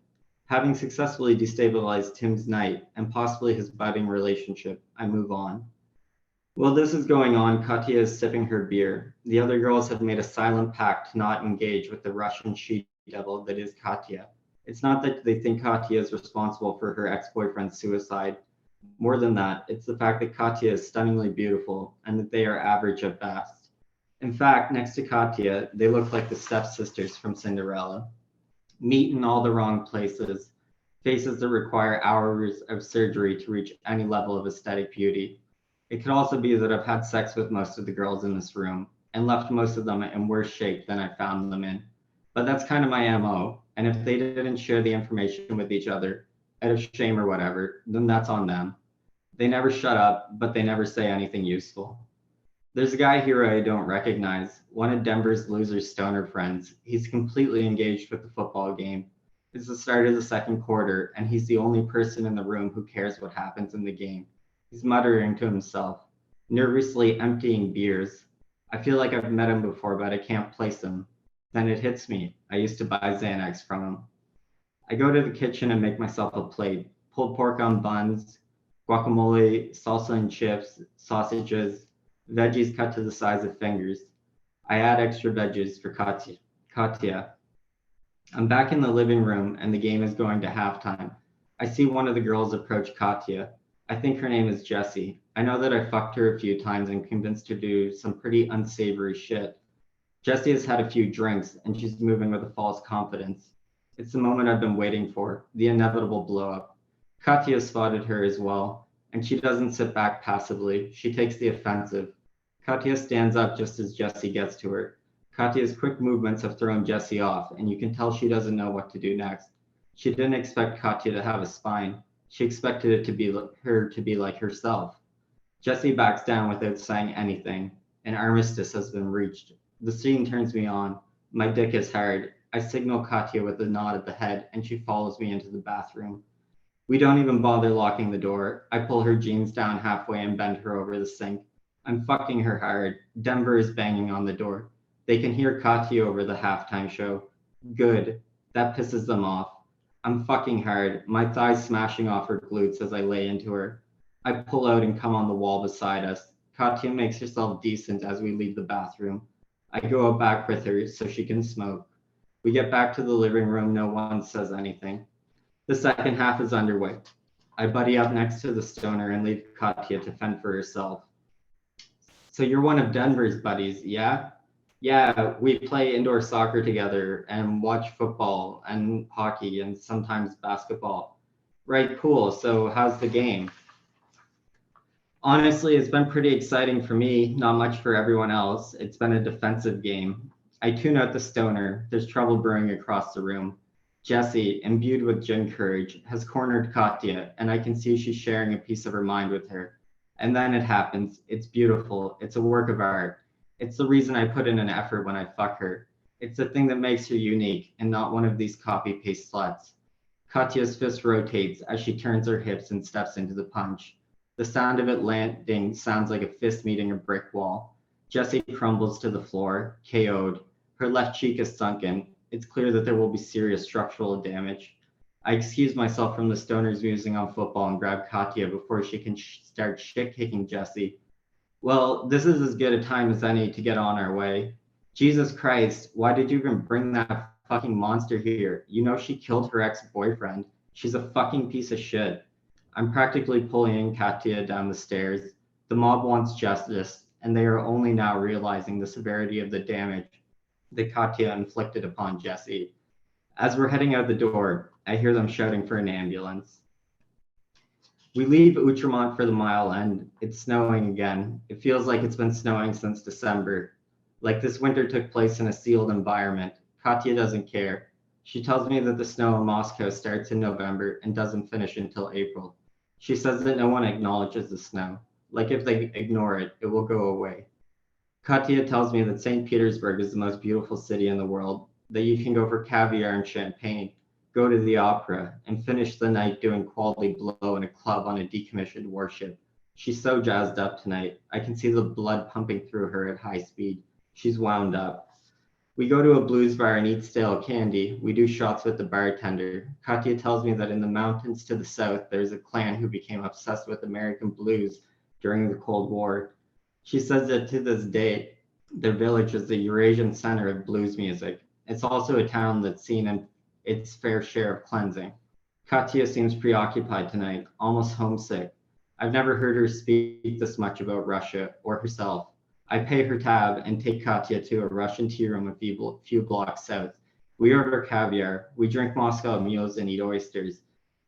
Having successfully destabilized Tim's night and possibly his budding relationship, I move on. While this is going on, Katya is sipping her beer. The other girls have made a silent pact to not engage with the Russian she-devil that is Katya. It's not that they think Katya is responsible for her ex-boyfriend's suicide. More than that, it's the fact that Katya is stunningly beautiful and that they are average at best. In fact, next to Katya, they look like the stepsisters from Cinderella. Meet in all the wrong places, faces that require hours of surgery to reach any level of aesthetic beauty. It could also be that I've had sex with most of the girls in this room and left most of them in worse shape than I found them in. But that's kind of my MO, and if they didn't share the information with each other, out of shame or whatever, then that's on them. They never shut up, but they never say anything useful. There's a guy here I don't recognize, one of Denver's loser stoner friends. He's completely engaged with the football game. It's the start of the second quarter, and he's the only person in the room who cares what happens in the game. He's muttering to himself, nervously emptying beers. I feel like I've met him before, but I can't place him. Then it hits me. I used to buy Xanax from him. I go to the kitchen and make myself a plate. Pulled pork on buns, guacamole, salsa and chips, sausages, veggies cut to the size of fingers. I add extra veggies for Katya. I'm back in the living room and the game is going to halftime. I see one of the girls approach Katya. I think her name is Jessie. I know that I fucked her a few times and convinced her to do some pretty unsavory shit. Jessie has had a few drinks and she's moving with a false confidence. It's the moment I've been waiting for, the inevitable blow up. Katya spotted her as well, and she doesn't sit back passively. She takes the offensive. Katya stands up just as Jessie gets to her. Katya's quick movements have thrown Jessie off, and you can tell she doesn't know what to do next. She didn't expect Katya to have a spine. She expected it to be her to be like herself. Jessie backs down without saying anything. An armistice has been reached. The scene turns me on. My dick is hard. I signal Katya with a nod of the head, and she follows me into the bathroom. We don't even bother locking the door. I pull her jeans down halfway and bend her over the sink. I'm fucking her hard. Denver is banging on the door. They can hear Katya over the halftime show. Good. That pisses them off. I'm fucking hard, my thighs smashing off her glutes as I lay into her. I pull out and come on the wall beside us. Katya makes herself decent as we leave the bathroom. I go out back with her so she can smoke. We get back to the living room, no one says anything. The second half is underway. I buddy up next to the stoner and leave Katya to fend for herself. So you're one of Denver's buddies, yeah? Yeah, we play indoor soccer together and watch football and hockey and sometimes basketball. Right, cool. So how's the game? Honestly, it's been pretty exciting for me, not much for everyone else. It's been a defensive game. I tune out the stoner. There's trouble brewing across the room. Jessie, imbued with gin courage, has cornered Katya, and I can see she's sharing a piece of her mind with her. And then it happens. It's beautiful. It's a work of art. It's the reason I put in an effort when I fuck her. It's the thing that makes her unique and not one of these copy-paste sluts. Katya's fist rotates as she turns her hips and steps into the punch. The sound of it landing sounds like a fist meeting a brick wall. Jessie crumbles to the floor, KO'd. Her left cheek is sunken. It's clear that there will be serious structural damage. I excuse myself from the stoner's musing on football and grab Katya before she can start shit-kicking Jessie. Well, this is as good a time as any to get on our way. Jesus Christ, why did you even bring that fucking monster here? You know she killed her ex-boyfriend. She's a fucking piece of shit. I'm practically pulling Katya down the stairs. The mob wants justice, and they are only now realizing the severity of the damage that Katya inflicted upon Jessie. As we're heading out the door, I hear them shouting for an ambulance. We leave Outremont for the mile end. It's snowing again. It feels like it's been snowing since December. Like this winter took place in a sealed environment. Katya doesn't care. She tells me that the snow in Moscow starts in November and doesn't finish until April. She says that no one acknowledges the snow. Like if they ignore it, it will go away. Katya tells me that St. Petersburg is the most beautiful city in the world. that you can go for caviar and champagne, go to the opera, and finish the night doing quality blow in a club on a decommissioned warship. She's so jazzed up tonight. I can see the blood pumping through her at high speed. She's wound up. We go to a blues bar and eat stale candy. We do shots with the bartender. Katya tells me that in the mountains to the south, there's a clan who became obsessed with American blues during the Cold War. She says that to this day, their village is the Eurasian center of blues music. It's also a town that's seen its fair share of cleansing. Katya seems preoccupied tonight, almost homesick. I've never heard her speak this much about Russia or herself. I pay her tab and take Katya to a Russian tea room a few blocks south. We order caviar, we drink Moscow mules and eat oysters.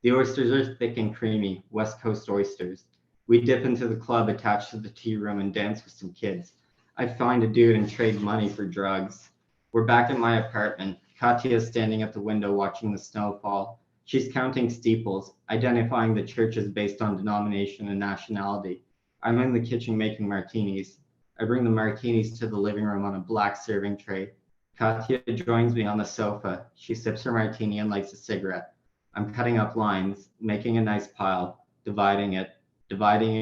The oysters are thick and creamy, West Coast oysters. We dip into the club attached to the tea room and dance with some kids. I find a dude and trade money for drugs. We're back at my apartment. Katya is standing at the window watching the snow fall. She's counting steeples, identifying the churches based on denomination and nationality. I'm in the kitchen making martinis. I bring the martinis to the living room on a black serving tray. Katya joins me on the sofa. She sips her martini and lights a cigarette. I'm cutting up lines, making a nice pile, dividing it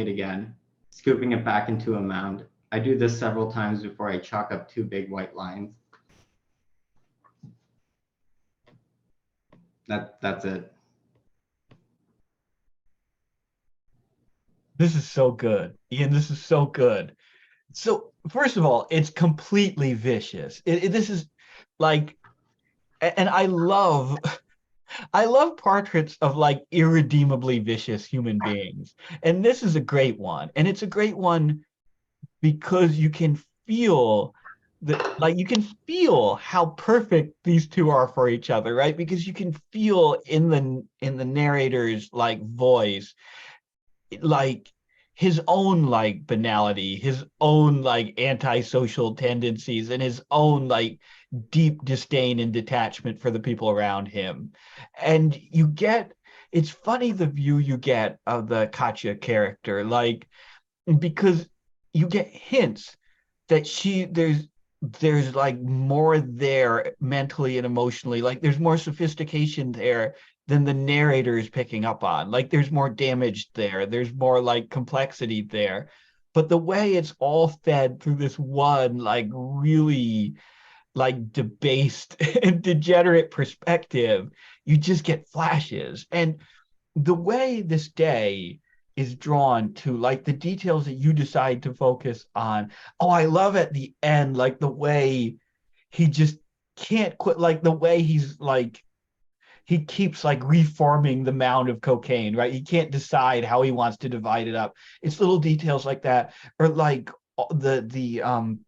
again, scooping it back into a mound. I do this several times before I chalk up 2 big white lines. That's it. This is so good. Ian, this is so good. So first of all, it's completely vicious. This is like, and I love portraits of like irredeemably vicious human beings. And this is a great one. And it's a great one because you can feel how perfect these two are for each other, right? Because you can feel in the narrator's like voice, like his own like banality, his own like antisocial tendencies, and his own like deep disdain and detachment for the people around him. And it's funny the view you get of the Katya character, like, because you get hints that there's like more there mentally and emotionally, like there's more sophistication there than the narrator is picking up on. Like there's more damage there, there's more like complexity there. But the way it's all fed through this one like really like debased and degenerate perspective, you just get flashes. And the way this day is drawn to like the details that you decide to focus on. Oh, I love at the end, like the way he just can't quit, like the way he's like, he keeps like reforming the mound of cocaine, right? He can't decide how he wants to divide it up. It's little details like that, or like the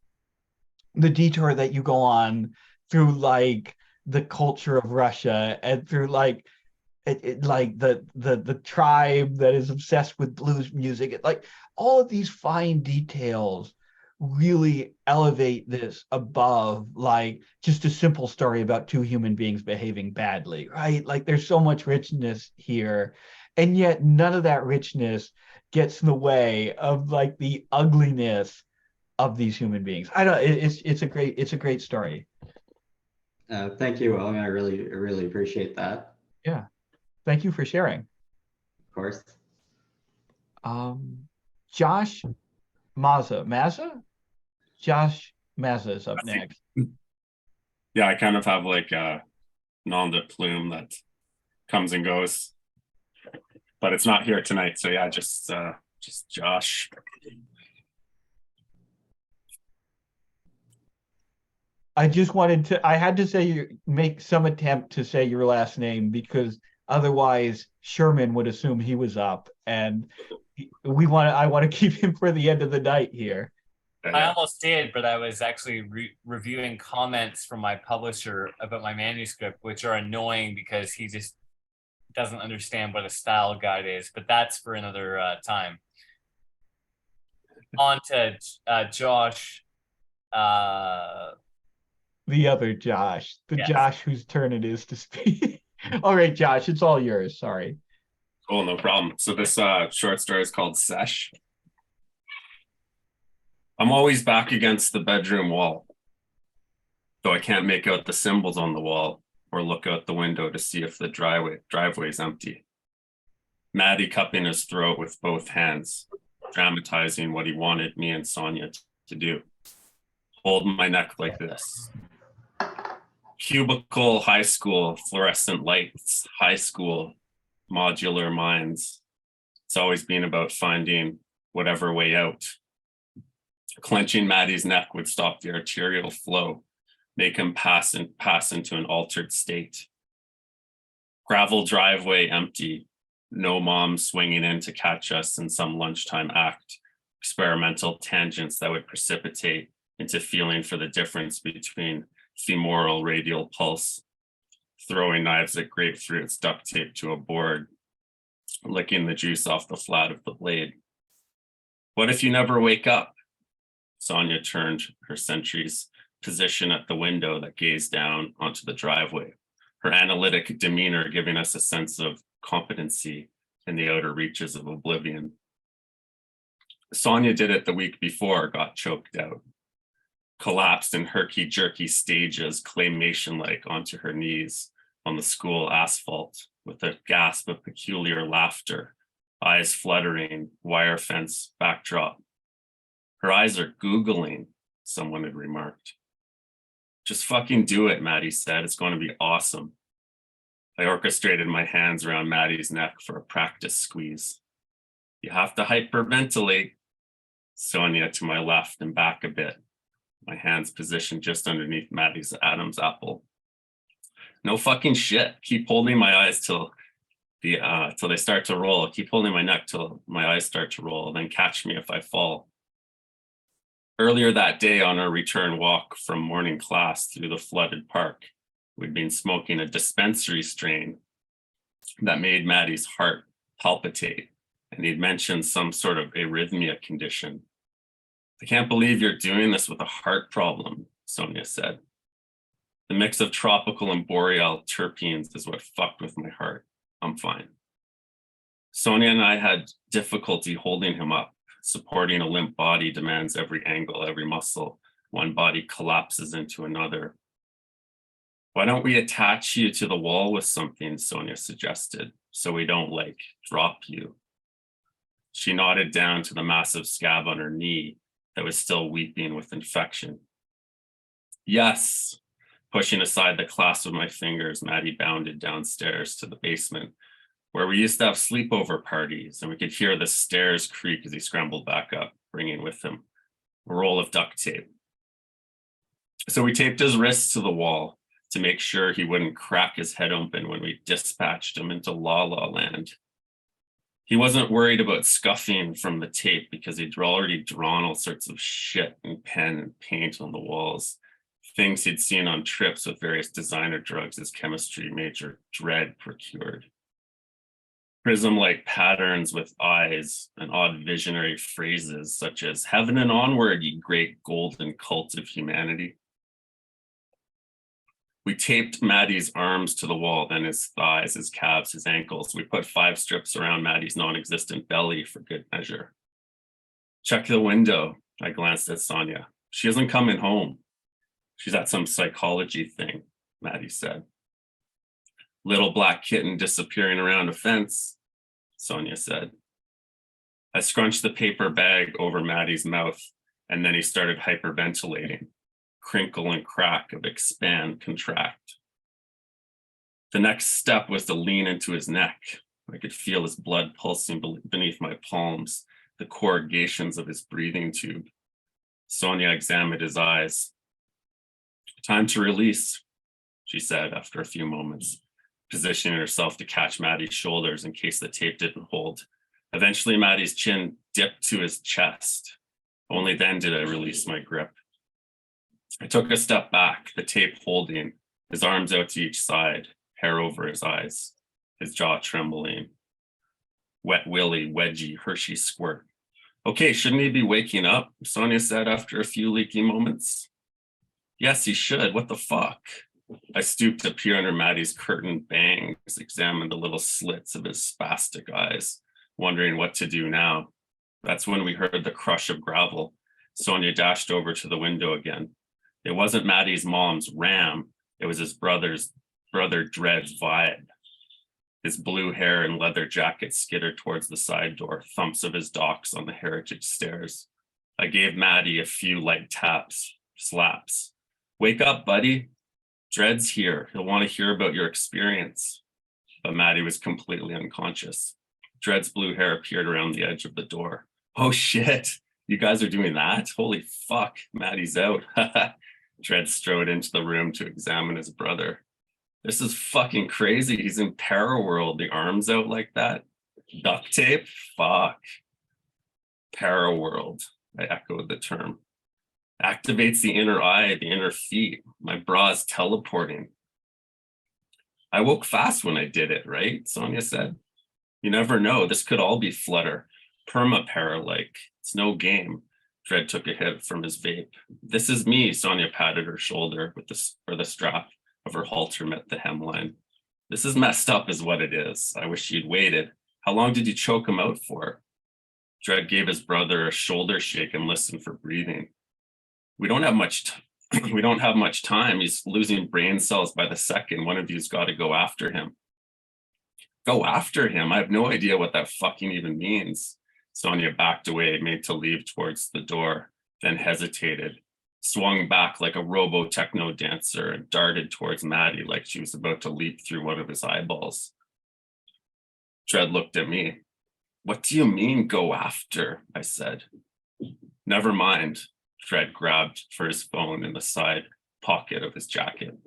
detour that you go on through like the culture of Russia and through like like the tribe that is obsessed with blues music. Like all of these fine details really elevate this above like just a simple story about 2 human beings behaving badly, right? Like there's so much richness here, and yet none of that richness gets in the way of like the ugliness of these human beings. I don't. It's a great story. Thank you, William. I really appreciate that. Yeah, thank you for sharing. Of course. Josh Mazza. Josh Mazza is up next. Yeah, I kind of have like a nom de plume that comes and goes, but it's not here tonight. So yeah, just Josh. I had to make some attempt to say your last name because otherwise Sherman would assume he was up, and I want to keep him for the end of the night here. I almost did, but I was actually reviewing comments from my publisher about my manuscript, which are annoying because he just doesn't understand what a style guide is, but that's for another time. On to Josh. The other Josh, Yes. Josh whose turn it is to speak. All right, Josh, it's all yours. Sorry. Cool, no problem. So this short story is called Sesh. I'm always back against the bedroom wall. though I can't make out the symbols on the wall or look out the window to see if the driveway is empty. Maddie cupping his throat with both hands, dramatizing what he wanted me and Sonia to do. Hold my neck like this. Cubicle, high school, fluorescent lights, high school, modular minds. It's always been about finding whatever way out. Clenching Maddie's neck would stop the arterial flow, make him pass into an altered state. Gravel driveway empty, no mom swinging in to catch us in some lunchtime act, experimental tangents that would precipitate into feeling for the difference between femoral radial pulse, throwing knives at grapefruits duct taped to a board, licking the juice off the flat of the blade. What if you never wake up? Sonia turned her sentry's position at the window that gazed down onto the driveway, her analytic demeanor giving us a sense of competency in the outer reaches of oblivion. Sonia did it the week before, got choked out, collapsed in herky-jerky stages, claymation-like onto her knees on the school asphalt with a gasp of peculiar laughter, eyes fluttering, wire fence backdrop. Her eyes are googling, someone had remarked. Just fucking do it, Maddie said. It's going to be awesome. I orchestrated my hands around Maddie's neck for a practice squeeze. You have to hyperventilate. Sonia to my left and back a bit. My hands positioned just underneath Maddie's Adam's apple. No fucking shit. Keep holding my eyes till they start to roll. Keep holding my neck till my eyes start to roll. Then catch me if I fall. Earlier that day on our return walk from morning class through the flooded park, we'd been smoking a dispensary strain that made Maddie's heart palpitate, and he'd mentioned some sort of arrhythmia condition. I can't believe you're doing this with a heart problem, Sonia said. The mix of tropical and boreal terpenes is what fucked with my heart. I'm fine. Sonia and I had difficulty holding him up. Supporting a limp body demands every angle, every muscle. One body collapses into another. Why don't we attach you to the wall with something, Sonia suggested, so we don't drop you. She nodded down to the massive scab on her knee that was still weeping with infection. Yes. Pushing aside the clasp of my fingers, Maddie bounded downstairs to the basement, where we used to have sleepover parties, and we could hear the stairs creak as he scrambled back up, bringing with him a roll of duct tape. So we taped his wrists to the wall to make sure he wouldn't crack his head open when we dispatched him into La La Land. He wasn't worried about scuffing from the tape because he'd already drawn all sorts of shit and pen and paint on the walls, things he'd seen on trips with various designer drugs his chemistry major Dread procured. Prism-like patterns with eyes and odd visionary phrases such as "Heaven and onward, ye great golden cult of humanity." We taped Maddie's arms to the wall, then his thighs, his calves, his ankles. We put 5 strips around Maddie's non-existent belly for good measure. Check the window, I glanced at Sonia. She isn't coming home. She's at some psychology thing, Maddie said. Little black kitten disappearing around a fence, Sonia said. I scrunched the paper bag over Maddie's mouth, and then he started hyperventilating. Crinkle and crack of expand, contract. The next step was to lean into his neck. I could feel his blood pulsing beneath my palms, the corrugations of his breathing tube. Sonia examined his eyes. Time to release, she said after a few moments, positioning herself to catch Maddie's shoulders in case the tape didn't hold. Eventually, Maddie's chin dipped to his chest. Only then did I release my grip. I took a step back, the tape holding, his arms out to each side, hair over his eyes, his jaw trembling. Wet willy, wedgie, Hershey squirt. Okay, shouldn't he be waking up? Sonia said after a few leaky moments. Yes, he should. What the fuck? I stooped to peer under Maddie's curtained bangs, examined the little slits of his spastic eyes, wondering what to do now. That's when we heard the crush of gravel. Sonia dashed over to the window again. It wasn't Maddie's mom's Ram. It was his brother Dred's Vibe. His blue hair and leather jacket skittered towards the side door, thumps of his docks on the heritage stairs. I gave Maddie a few light taps, slaps. Wake up, buddy. Dred's here. He'll want to hear about your experience. But Maddie was completely unconscious. Dred's blue hair appeared around the edge of the door. Oh shit, you guys are doing that? Holy fuck, Maddie's out. Dred strode into the room to examine his brother. This is fucking crazy. He's in Paraworld. The arms out like that. Duct tape? Fuck. Paraworld. I echoed the term. Activates the inner eye, the inner feet. My bra is teleporting. I woke fast when I did it, right? Sonia said. You never know. This could all be Flutter. Perma-para-like. It's no game. Dred took a hit from his vape. This is me, Sonia patted her shoulder with the strap of her halter met the hemline. This is messed up is what it is. I wish you'd waited. How long did you choke him out for? Dred gave his brother a shoulder shake and listened for breathing. We don't have much time. He's losing brain cells by the second. One of you's got to go after him. Go after him? I have no idea what that fucking even means. Sonia backed away, made to leave towards the door, then hesitated, swung back like a robo-techno dancer and darted towards Maddie like she was about to leap through one of his eyeballs. Dred looked at me. What do you mean, go after? I said. Never mind. Dred grabbed for his phone in the side pocket of his jacket.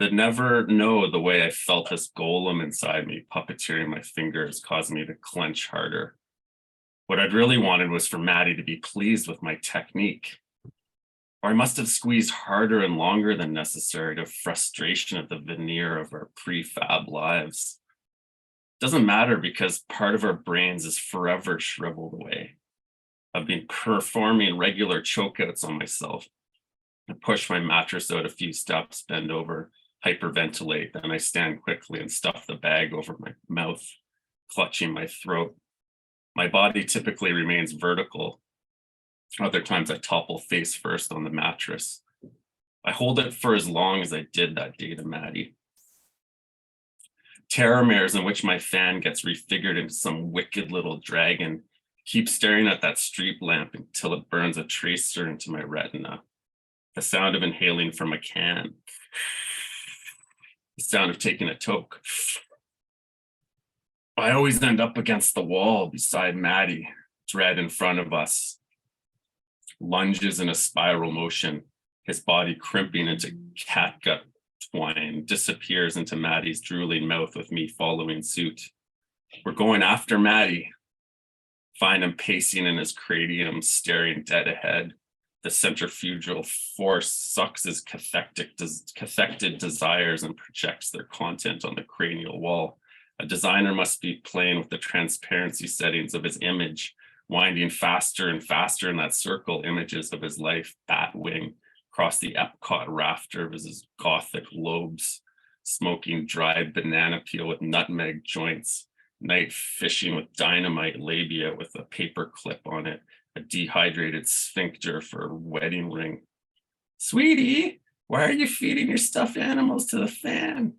To never know the way I felt this golem inside me puppeteering my fingers caused me to clench harder. What I'd really wanted was for Maddie to be pleased with my technique. Or I must have squeezed harder and longer than necessary to frustration of the veneer of our prefab lives. Doesn't matter because part of our brains is forever shriveled away. I've been performing regular chokeouts on myself. I push my mattress out a few steps, bend over, hyperventilate, then I stand quickly and stuff the bag over my mouth, clutching my throat. My body typically remains vertical. Other times I topple face first on the mattress. I hold it for as long as I did that day to Maddie. Terror mares in which my fan gets refigured into some wicked little dragon keep staring at that street lamp until it burns a tracer into my retina. The sound of inhaling from a can. The sound of taking a toke. I always end up against the wall beside Maddie, Dred in front of us. Lunges in a spiral motion, his body crimping into catgut twine, disappears into Maddie's drooling mouth with me following suit. We're going after Maddie. Find him pacing in his cranium, staring dead ahead. The centrifugal force sucks his cathected desires and projects their content on the cranial wall. A designer must be playing with the transparency settings of his image, winding faster and faster in that circle, images of his life, Batwing, across the Epcot rafter of his Gothic lobes, smoking dried banana peel with nutmeg joints, night fishing with dynamite labia with a paper clip on it, a dehydrated sphincter for a wedding ring. Sweetie, why are you feeding your stuffed animals to the fan?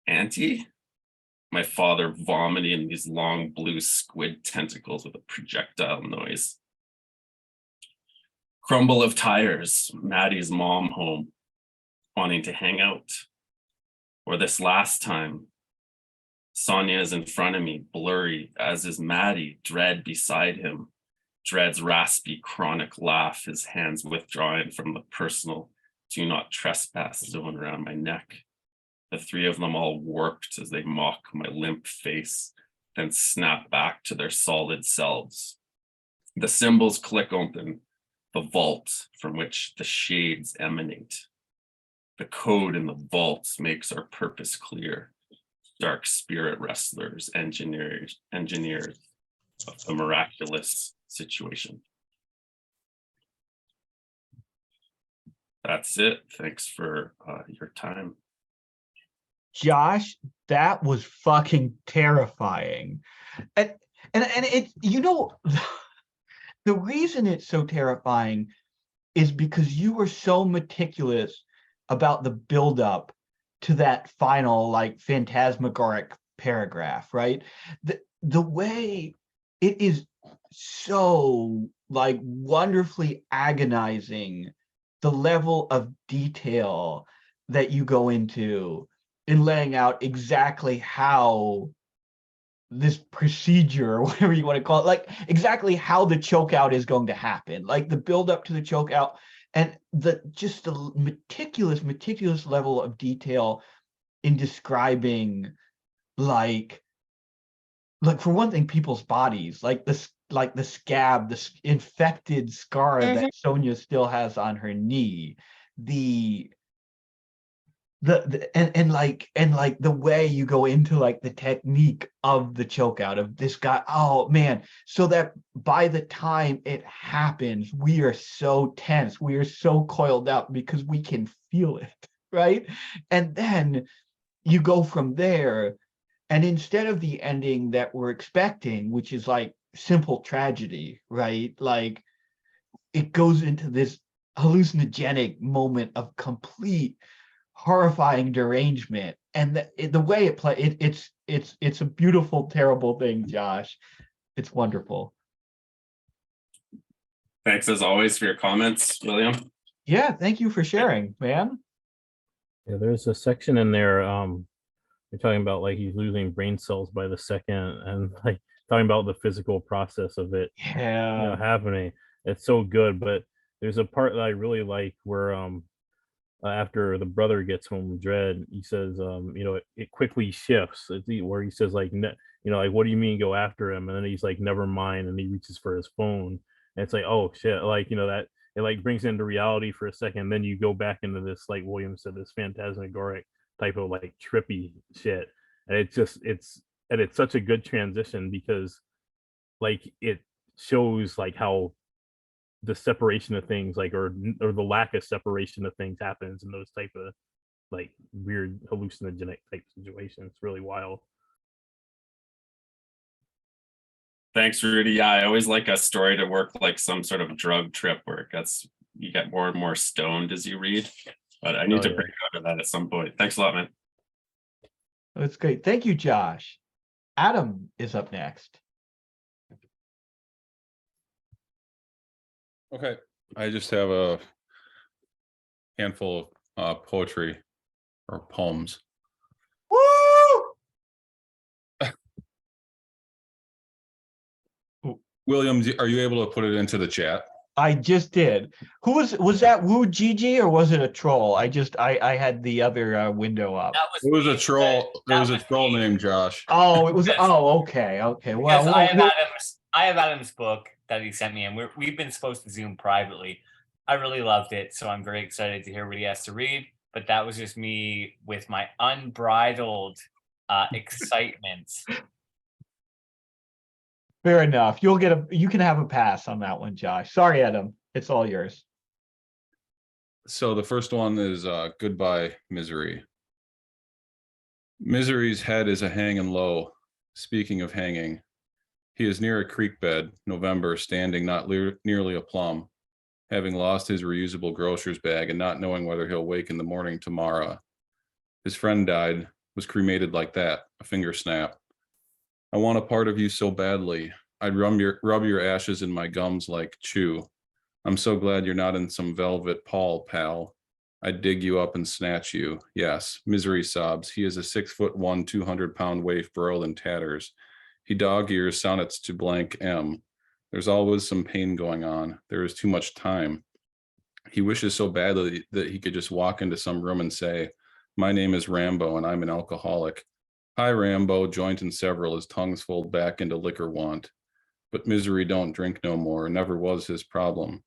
Auntie? My father vomiting these long blue squid tentacles with a projectile noise. Crumble of tires, Maddie's mom home, wanting to hang out. Or this last time, Sonia is in front of me, blurry, as is Maddie, Dred beside him. Dred's raspy, chronic laugh, his hands withdrawing from the personal do not trespass zone around my neck. The three of them all warped as they mock my limp face, then snap back to their solid selves. The symbols click open, the vault from which the shades emanate. The code in the vault makes our purpose clear. Dark spirit wrestlers, engineers of the miraculous situation. That's it. Thanks for your time. Josh, that was fucking terrifying. And it, you know, the reason it's so terrifying is because you were so meticulous about the buildup to that final, like, phantasmagoric paragraph, right? The way it is so, like, wonderfully agonizing, the level of detail that you go into in laying out exactly how this procedure, or whatever you want to call it, like exactly how the chokeout is going to happen, like the build up to the chokeout, and the meticulous level of detail in describing, like for one thing, people's bodies, like the scab, infected scar that Sonia still has on her knee, and the way you go into like the technique of the chokeout of this guy. Oh man, so that by the time it happens, we are so tense, we are so coiled up because we can feel it, right? And then you go from there, and instead of the ending that we're expecting, which is like simple tragedy, right? Like it goes into this hallucinogenic moment of complete horrifying derangement, and the way it play it's a beautiful, terrible thing, Josh. It's wonderful. Thanks as always for your comments, William. Yeah, thank you for sharing, man. Yeah, there's a section in there. You're talking about like he's losing brain cells by the second, and like talking about the physical process of it, Yeah. happening. It's so good, but there's a part that I really like where after the brother gets home, Dredd, he says, it quickly shifts. Where he says, like, like, what do you mean go after him? And then he's like, never mind, and he reaches for his phone, and it's like, oh shit, like, that it like brings into reality for a second. Then you go back into this, like William said, this phantasmagoric type of like trippy shit, and it's such a good transition because, like, it shows like how the separation of things, like, or the lack of separation of things happens in those type of like weird hallucinogenic type situations. It's really wild. Thanks, Rudy. Yeah, I always like a story to work like some sort of drug trip work. You get more and more stoned as you read, but I need to break out of that at some point. Thanks a lot, man. That's great. Thank you, Josh. Adam is up next. Okay, I just have a handful of poetry or poems. Woo! William, are you able to put it into the chat? I just did. Who was that? Woo Gigi, or was it a troll? I had the other window up. It was a troll. There was a troll named Josh. Oh, it was. Oh, okay. Well, I have Adam's book that he sent me, and we've been supposed to Zoom privately. I really loved it, so I'm very excited to hear what he has to read. But that was just me with my unbridled excitement. Fair enough. You can have a pass on that one, Josh. Sorry, Adam. It's all yours. So the first one is Goodbye, Misery. Misery's head is a hanging low. Speaking of hanging, he is near a creek bed, November, standing not nearly a plum, having lost his reusable grocer's bag and not knowing whether he'll wake in the morning tomorrow. His friend died, was cremated like that, a finger snap. I want a part of you so badly. I'd rub your ashes in my gums like chew. I'm so glad you're not in some velvet pall, pal. I'd dig you up and snatch you. Yes, Misery sobs. He is a 6'1", 200-pound waif burled in tatters. He dog-ears sonnets to blank M. There's always some pain going on. There is too much time. He wishes so badly that he could just walk into some room and say, my name is Rambo and I'm an alcoholic. Hi, Rambo, joint and several, his tongues fold back into liquor want. But Misery don't drink no more, never was his problem.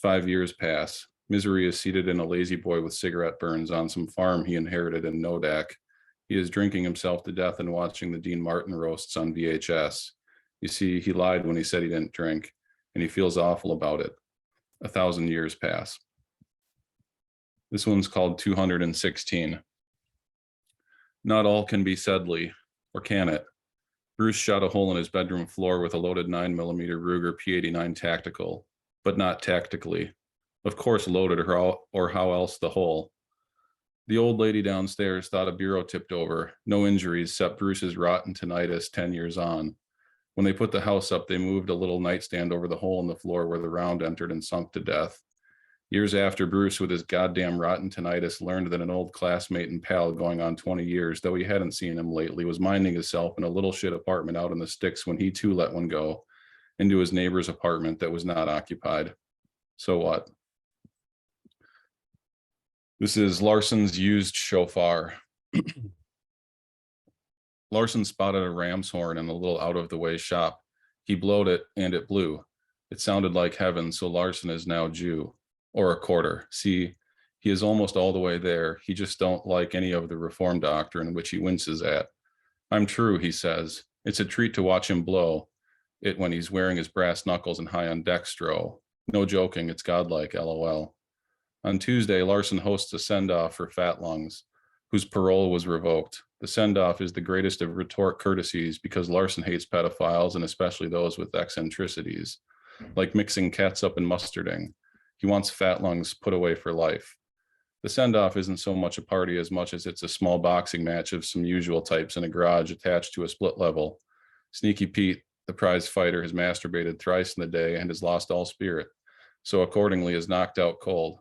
5 years pass. Misery is seated in a lazy boy with cigarette burns on some farm he inherited in Nodak. He is drinking himself to death and watching the Dean Martin roasts on VHS. You see, he lied when he said he didn't drink, and he feels awful about it. 1,000 years pass. This one's called 216. Not all can be saidly, or can it? Bruce shot a hole in his bedroom floor with a loaded 9mm Ruger P89 tactical, but not tactically. Of course loaded, or how else the hole. The old lady downstairs thought a bureau tipped over. No injuries except Bruce's rotten tinnitus 10 years on. When they put the house up, they moved a little nightstand over the hole in the floor where the round entered and sunk to death. Years after, Bruce, with his goddamn rotten tinnitus, learned that an old classmate and pal going on 20 years, though he hadn't seen him lately, was minding himself in a little shit apartment out in the sticks when he too let one go into his neighbor's apartment that was not occupied. So what? This is Larson's used shofar. Larson spotted a ram's horn in a little out of the way shop. He blowed it and it blew. It sounded like heaven, so Larson is now Jew. Or a quarter. See, he is almost all the way there. He just don't like any of the reform doctrine, which he winces at. I'm true, he says. It's a treat to watch him blow it when he's wearing his brass knuckles and high on dextro. No joking, it's godlike, LOL. On Tuesday, Larson hosts a send-off for Fat Lungs, whose parole was revoked. The send-off is the greatest of retort courtesies because Larson hates pedophiles and especially those with eccentricities, like mixing catsup and mustarding. He wants Fat Lungs put away for life. The send-off isn't so much a party as much as it's a small boxing match of some usual types in a garage attached to a split level. Sneaky Pete, the prize fighter, has masturbated thrice in the day and has lost all spirit, so accordingly is knocked out cold.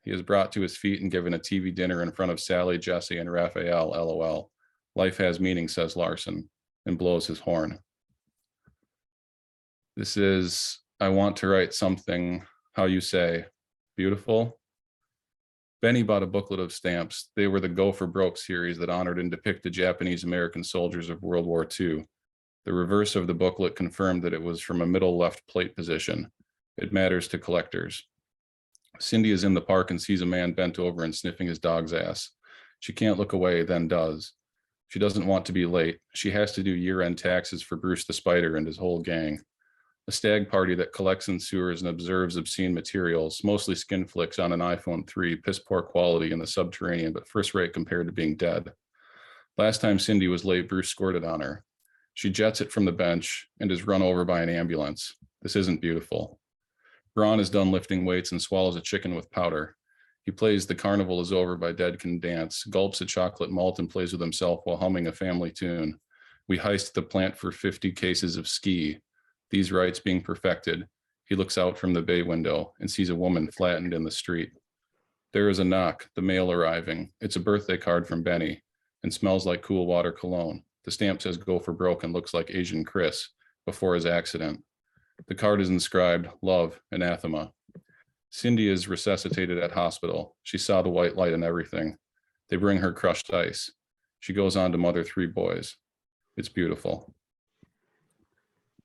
He is brought to his feet and given a TV dinner in front of Sally, Jesse, and Raphael, LOL. Life has meaning, says Larson, and blows his horn. This is, I want to write something, how you say, beautiful. Benny bought a booklet of stamps. They were the Go for Broke series that honored and depicted Japanese American soldiers of World War II. The reverse of the booklet confirmed that it was from a middle left plate position. It matters to collectors. Cindy is in the park and sees a man bent over and sniffing his dog's ass. She can't look away, then does. She doesn't want to be late. She has to do year-end taxes for Bruce the Spider and his whole gang. A stag party that collects in sewers and observes obscene materials, mostly skin flicks on an iPhone 3, piss poor quality in the subterranean, but first rate compared to being dead. Last time Cindy was late, Bruce squirted on her. She jets it from the bench and is run over by an ambulance. This isn't beautiful. Braun is done lifting weights and swallows a chicken with powder. He plays The Carnival is Over by Dead Can Dance, gulps a chocolate malt and plays with himself while humming a family tune. We heist the plant for 50 cases of ski. These rites being perfected, he looks out from the bay window and sees a woman flattened in the street. There is a knock, the mail arriving. It's a birthday card from Benny and smells like cool water cologne. The stamp says Go for Broke and looks like Asian Chris before his accident. The card is inscribed, Love, Anathema. Cindy is resuscitated at hospital. She saw the white light and everything. They bring her crushed ice. She goes on to mother 3 boys. It's beautiful.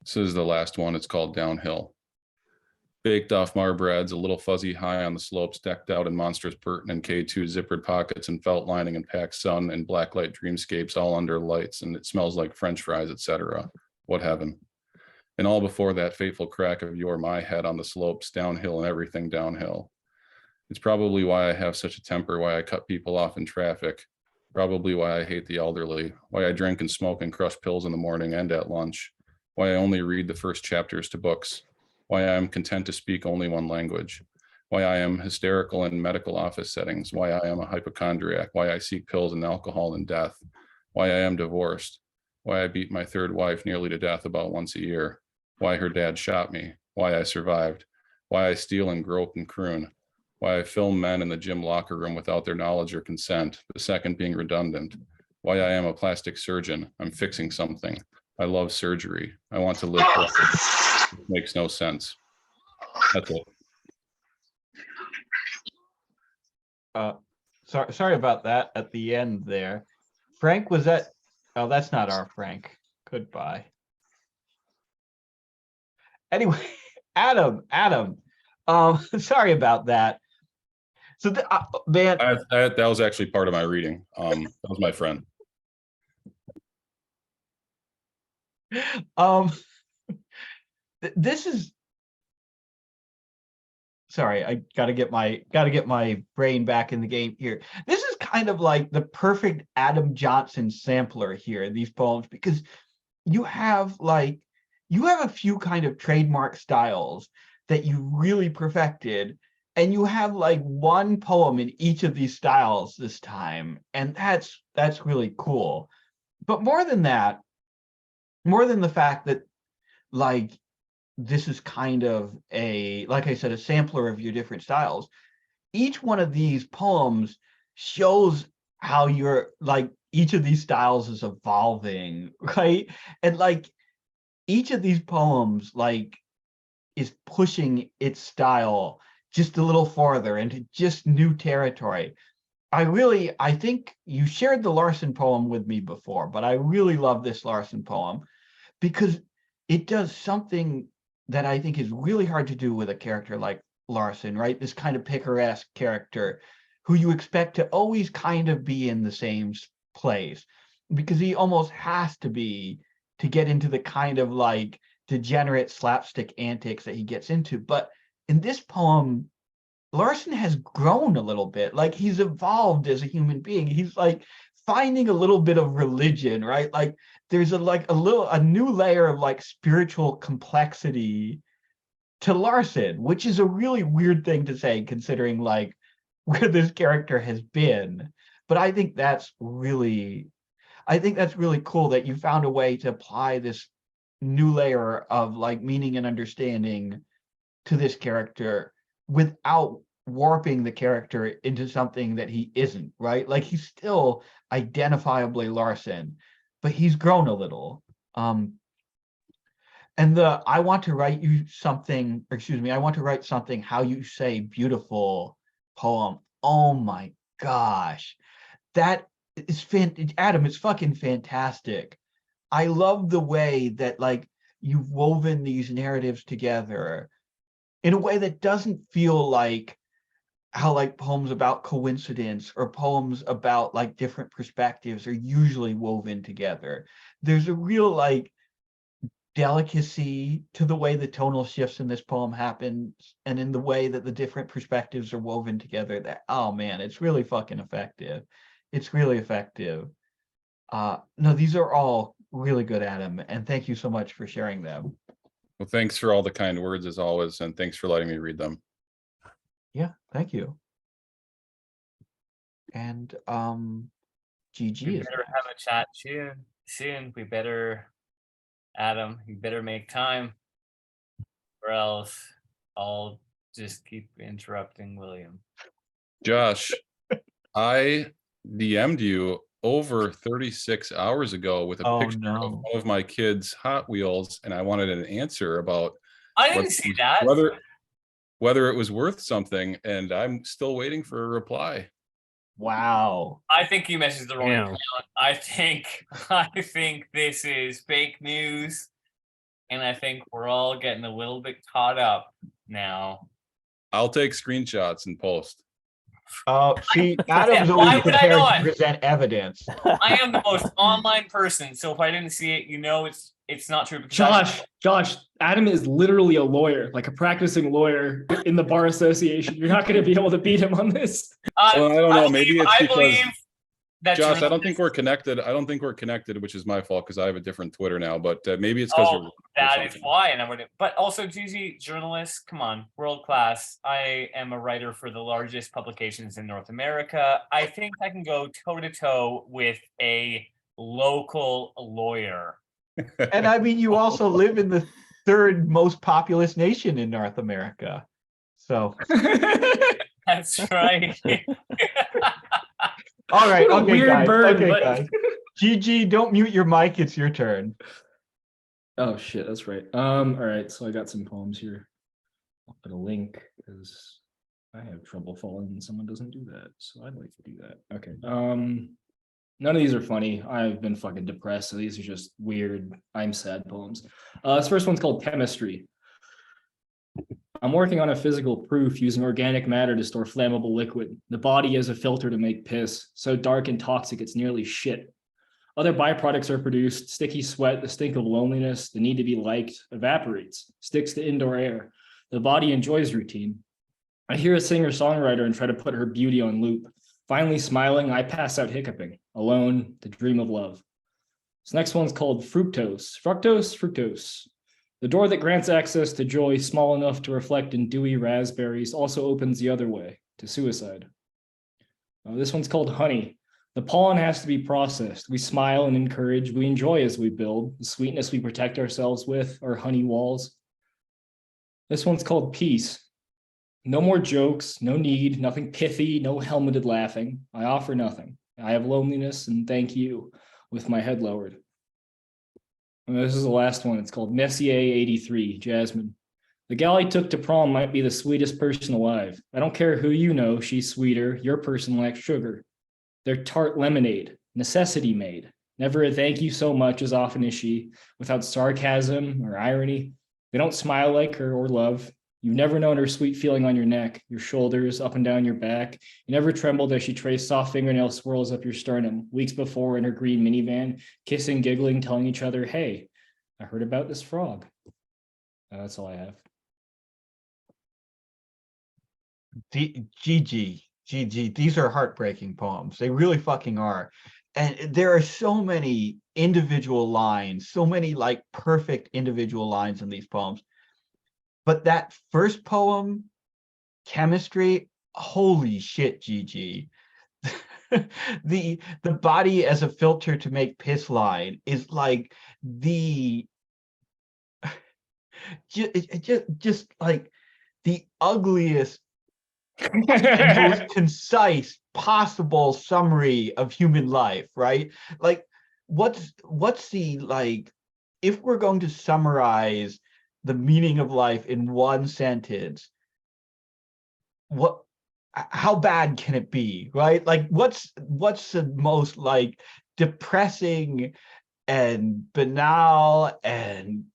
This is the last one. It's called Downhill. Baked off Marbreads, a little fuzzy high on the slopes, decked out in monstrous pertinent K2 zippered pockets and felt lining and packed sun and blacklight dreamscapes all under lights, and it smells like French fries, etc. What heaven. And all before that fateful crack of your my head on the slopes, downhill and everything downhill. It's probably why I have such a temper, why I cut people off in traffic, probably why I hate the elderly, why I drink and smoke and crush pills in the morning and at lunch, why I only read the first chapters to books, why I am content to speak only one language, why I am hysterical in medical office settings, why I am a hypochondriac, why I seek pills and alcohol and death, why I am divorced, why I beat my 3rd wife nearly to death about once a year, why her dad shot me, why I survived, why I steal and grope and croon, why I film men in the gym locker room without their knowledge or consent, the second being redundant, why I am a plastic surgeon, I'm fixing something, I love surgery, I want to live forever. It makes no sense. That's it. Sorry about that at the end there. Frank, was that? Oh, that's not our Frank. Goodbye. Anyway, Adam, sorry about that. So, man, That was actually part of my reading. That was my friend. This is. Sorry, I gotta get my brain back in the game here. This is kind of like the perfect Adam Johnson sampler here, these poems, because you have a few kind of trademark styles that you really perfected, and you have like one poem in each of these styles this time, and that's really cool. But more than that, more than the fact that like this is kind of like I said, a sampler of your different styles, each one of these poems shows how you're like each of these styles is evolving, right? And like each of these poems like is pushing its style just a little farther into just new territory. I think you shared the Larson poem with me before, but I really love this Larson poem because it does something that I think is really hard to do with a character like Larson, right? This kind of picaresque character who you expect to always kind of be in the same place because he almost has to be to get into the kind of like degenerate slapstick antics that he gets into. But in this poem, Larson has grown a little bit, like he's evolved as a human being. He's like finding a little bit of religion, right? Like there's a new layer of like spiritual complexity to Larson, which is a really weird thing to say considering like where this character has been. But I think that's really cool that you found a way to apply this new layer of like meaning and understanding to this character without warping the character into something that he isn't, right? Like he's still identifiably Larson, but he's grown a little. And I want to write something how you say beautiful poem. Oh my gosh. That is Adam, it's fucking fantastic. I love the way that like you've woven these narratives together in a way that doesn't feel like how like poems about coincidence or poems about like different perspectives are usually woven together. There's a real like delicacy to the way the tonal shifts in this poem happen and in the way that the different perspectives are woven together. That, oh man, it's really fucking effective. It's really effective. No, these are all really good, Adam, and thank you so much for sharing them. Well, thanks for all the kind words as always, and thanks for letting me read them. Yeah, thank you. And GG We is better have a chat soon. We better, Adam, you better make time, or else I'll just keep interrupting William. Josh, I DM'd you over 36 hours ago with a picture of one of my kids' Hot Wheels, and I wanted an answer about I didn't see that. whether it was worth something, and I'm still waiting for a reply. Wow. I think you messaged the wrong account. I think this is fake news, and I think we're all getting a little bit caught up now. I'll take screenshots and post. See, Adam's always prepared to present evidence. I am the most online person, so if I didn't see it, you know it's not true. Josh, Adam is literally a lawyer, like a practicing lawyer in the bar association. You're not going to be able to beat him on this. Well, I don't know. Maybe it's because that Josh, I don't think we're connected. I don't think we're connected, which is my fault because I have a different Twitter now. But maybe it's because that is why. And but also, GG journalists, come on, world class. I am a writer for the largest publications in North America. I think I can go toe to toe with a local lawyer. And I mean, you also live in the third most populous nation in North America. So that's right. All right, What a okay, weird guys. bird, Okay, but- guys. GG, don't mute your mic. It's your turn. Oh shit, that's right. All right, so I got some poems here. I'll put a link because I have trouble following when someone doesn't do that. So I'd like to do that. Okay. None of these are funny. I've been fucking depressed, so these are just weird, I'm sad poems. This first one's called Chemistry. I'm working on a physical proof using organic matter to store flammable liquid. The body is a filter to make piss, so dark and toxic it's nearly shit. Other byproducts are produced. Sticky sweat, the stink of loneliness, the need to be liked, evaporates, sticks to indoor air. The body enjoys routine. I hear a singer-songwriter and try to put her beauty on loop. Finally smiling, I pass out hiccuping, alone, the dream of love. This next one's called Fructose. Fructose. The door that grants access to joy small enough to reflect in dewy raspberries also opens the other way, to suicide. This one's called Honey. The pollen has to be processed. We smile and encourage. We enjoy as we build. The sweetness we protect ourselves with are honey walls. This one's called Peace. No more jokes, no need, nothing pithy, no helmeted laughing. I offer nothing. I have loneliness and thank you with my head lowered. And this is the last one. It's called Messier 83, Jasmine. The gal I took to prom might be the sweetest person alive. I don't care who you know, she's sweeter. Your person lacks sugar. They're tart lemonade, necessity made. Never a thank you so much as often as she, without sarcasm or irony. They don't smile like her or love. You've never known her sweet feeling on your neck, your shoulders, up and down your back. You never trembled as she traced soft fingernail swirls up your sternum, weeks before in her green minivan, kissing, giggling, telling each other, hey, I heard about this frog. That's all I have. GG, these are heartbreaking poems. They really fucking are. And there are so many individual lines, so many like perfect individual lines in these poems. But that first poem, Chemistry, holy shit, GG. The body as a filter to make piss line is like the just like the ugliest and most concise possible summary of human life, right? Like what's the like, if we're going to summarize the meaning of life in one sentence, how bad can it be, right? Like what's the most like depressing and banal and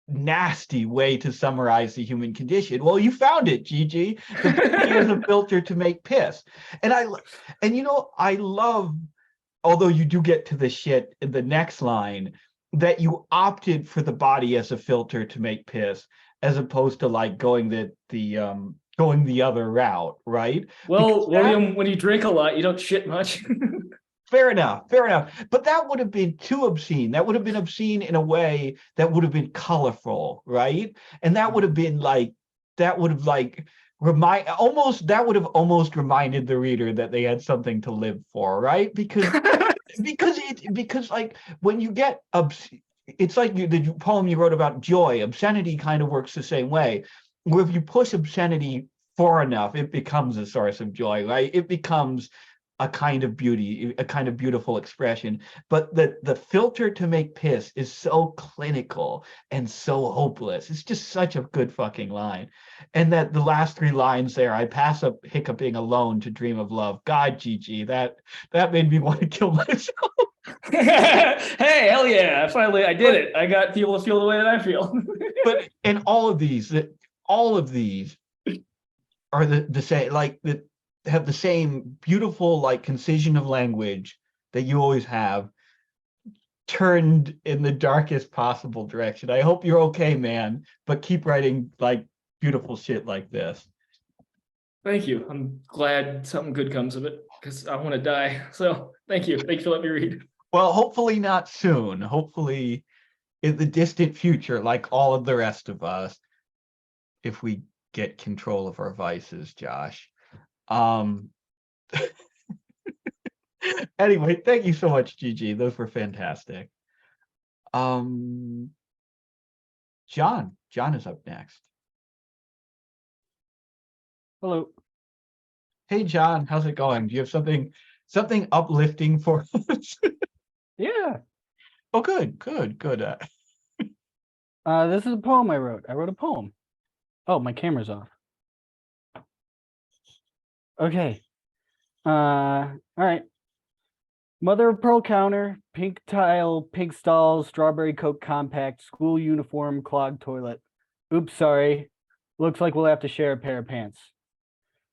nasty way to summarize the human condition? Well, you found it, GG. The body is a filter to make piss. And you know, I love, although you do get to the shit in the next line, that you opted for the body as a filter to make piss, as opposed to like going the other route, right? Well, William, when you drink a lot, you don't shit much. Fair enough. But that would have been too obscene. That would have been obscene in a way that would have been colorful, right? And that would have been like, that would have almost reminded the reader that they had something to live for, right? Because like when you get it's like the poem you wrote about joy. Obscenity kind of works the same way, where if you push obscenity far enough, it becomes a source of joy, right? It becomes a kind of beauty, a kind of beautiful expression. But the filter to make piss is so clinical and so hopeless. It's just such a good fucking line. And that the last three lines there, I pass up hiccuping alone to dream of love. God, GG, that made me want to kill myself. Hey, hell yeah. Finally, I did it. I got people to feel the way that I feel. But and all of these are the same, like that have the same beautiful like concision of language that you always have, turned in the darkest possible direction. I hope you're okay, man, but keep writing like beautiful shit like this. Thank you. I'm glad something good comes of it because I want to die. So thank you. Thank you for letting me read. Well, hopefully not soon. Hopefully in the distant future, like all of the rest of us, if we get control of our vices, Josh. Anyway, thank you so much, GG. Those were fantastic. John is up next. Hello. Hey, John, how's it going? Do you have something uplifting for us? Yeah. Oh, good. This is a poem I wrote. I wrote a poem. Oh, my camera's off. Okay. All right. Mother of pearl counter, pink tile, pink stalls, strawberry coke compact, school uniform, clogged toilet. Oops, sorry. Looks like we'll have to share a pair of pants.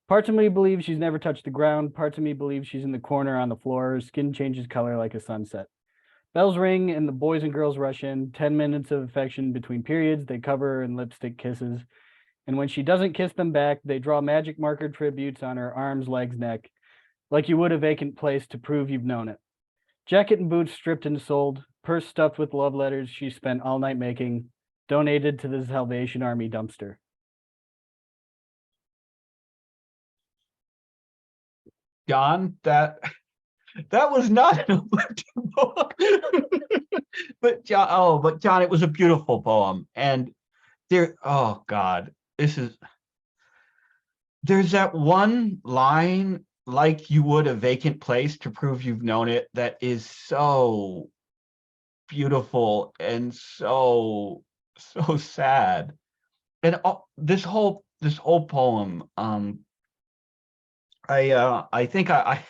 Parts of me believe she's never touched the ground. Parts of me believe she's in the corner on the floor. Her skin changes color like a sunset. Bells ring and the boys and girls rush in. 10 minutes of affection between periods. They cover her in lipstick kisses. And when she doesn't kiss them back, they draw magic marker tributes on her arms, legs, neck, like you would a vacant place to prove you've known it. Jacket and boots stripped and sold. purse stuffed with love letters she spent all night making, donated to the Salvation Army dumpster. John, that was not an uplifting poem. But John, it was a beautiful poem. And oh God, there's that one line, like you would a vacant place to prove you've known it, that is so beautiful and so sad. And this whole poem, I think I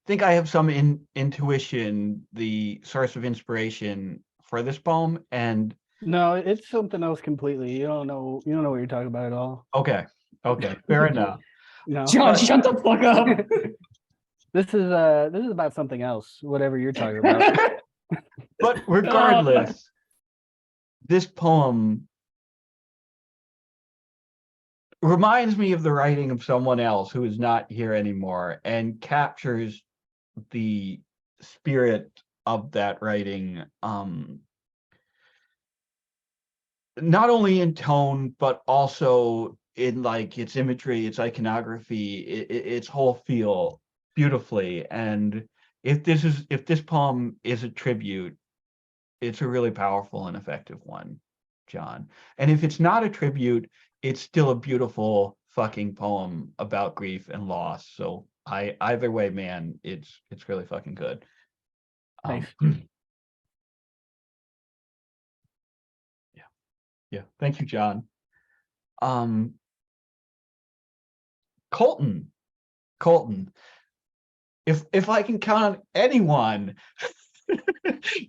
have some intuition, the source of inspiration for this poem. And No, it's something else completely. You don't know what you're talking about at all. okay, fair enough. No. John, shut the fuck up. This is about something else, whatever you're talking about. But regardless, this poem reminds me of the writing of someone else who is not here anymore, and captures the spirit of that writing, not only in tone, but also in like its imagery, its iconography, its whole feel beautifully. And if this poem is a tribute, it's a really powerful and effective one, John. And if it's not a tribute, it's still a beautiful fucking poem about grief and loss. So either way, man, it's really fucking good. Thanks. Yeah. Thank you, John. Colton, if I can count on anyone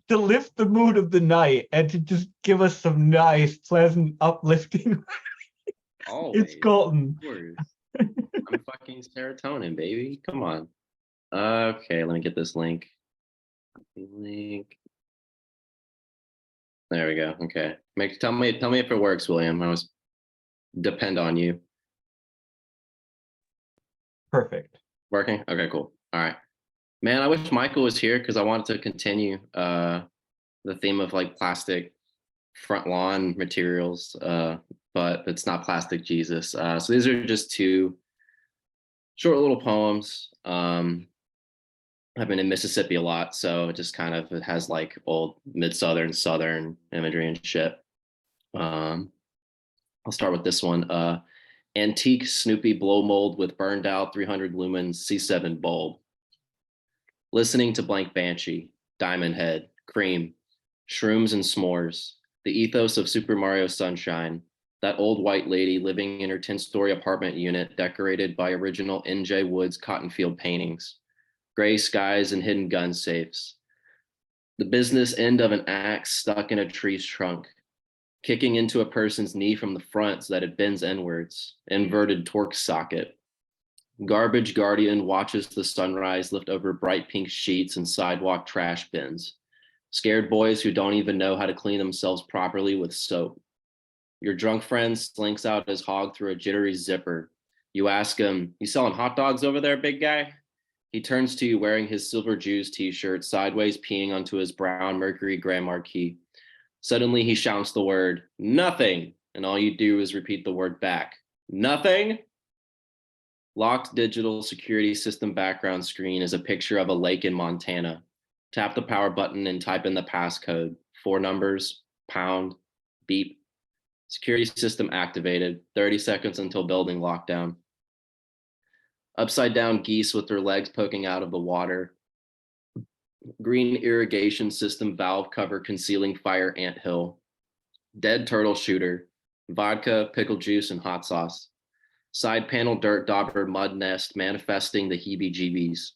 to lift the mood of the night and to just give us some nice, pleasant, uplifting, it's Colton. Of course. I'm fucking serotonin, baby. Come on. Okay, let me get this link. There we go. Okay. Tell me if it works, William. I was depend on you. Perfect. Working? Okay, cool. All right. Man, I wish Michael was here because I wanted to continue the theme of like plastic front lawn materials, but it's not Plastic Jesus. So these are just two short little poems. I've been in Mississippi a lot, so it just kind of, it has like old mid-southern, southern imagery and shit. I'll start with this one. Antique Snoopy blow mold with burned out 300 lumens C7 bulb. Listening to Blank Banshee, Diamond Head, Cream, Shrooms and S'mores, the ethos of Super Mario Sunshine, that old white lady living in her 10-story apartment unit decorated by original N.J. Woods Cottonfield paintings, gray skies and hidden gun safes, the business end of an axe stuck in a tree's trunk, kicking into a person's knee from the front so that it bends inwards, inverted torque socket. Garbage guardian watches the sunrise lift over bright pink sheets and sidewalk trash bins. Scared boys who don't even know how to clean themselves properly with soap. Your drunk friend slinks out his hog through a jittery zipper. You ask him, "You selling hot dogs over there, big guy?" He turns to you wearing his Silver Jews t-shirt, sideways peeing onto his brown Mercury Grand Marquis. Suddenly he shouts the word, "Nothing," and all you do is repeat the word back, "Nothing?" Locked digital security system background screen is a picture of a lake in Montana. Tap the power button and type in the passcode, 4 numbers, pound, beep. Security system activated, 30 seconds until building lockdown. Upside down geese with their legs poking out of the water. Green irrigation system valve cover concealing fire anthill. Dead turtle shooter, vodka, pickle juice, and hot sauce. Side panel dirt dauber mud nest manifesting the heebie-jeebies.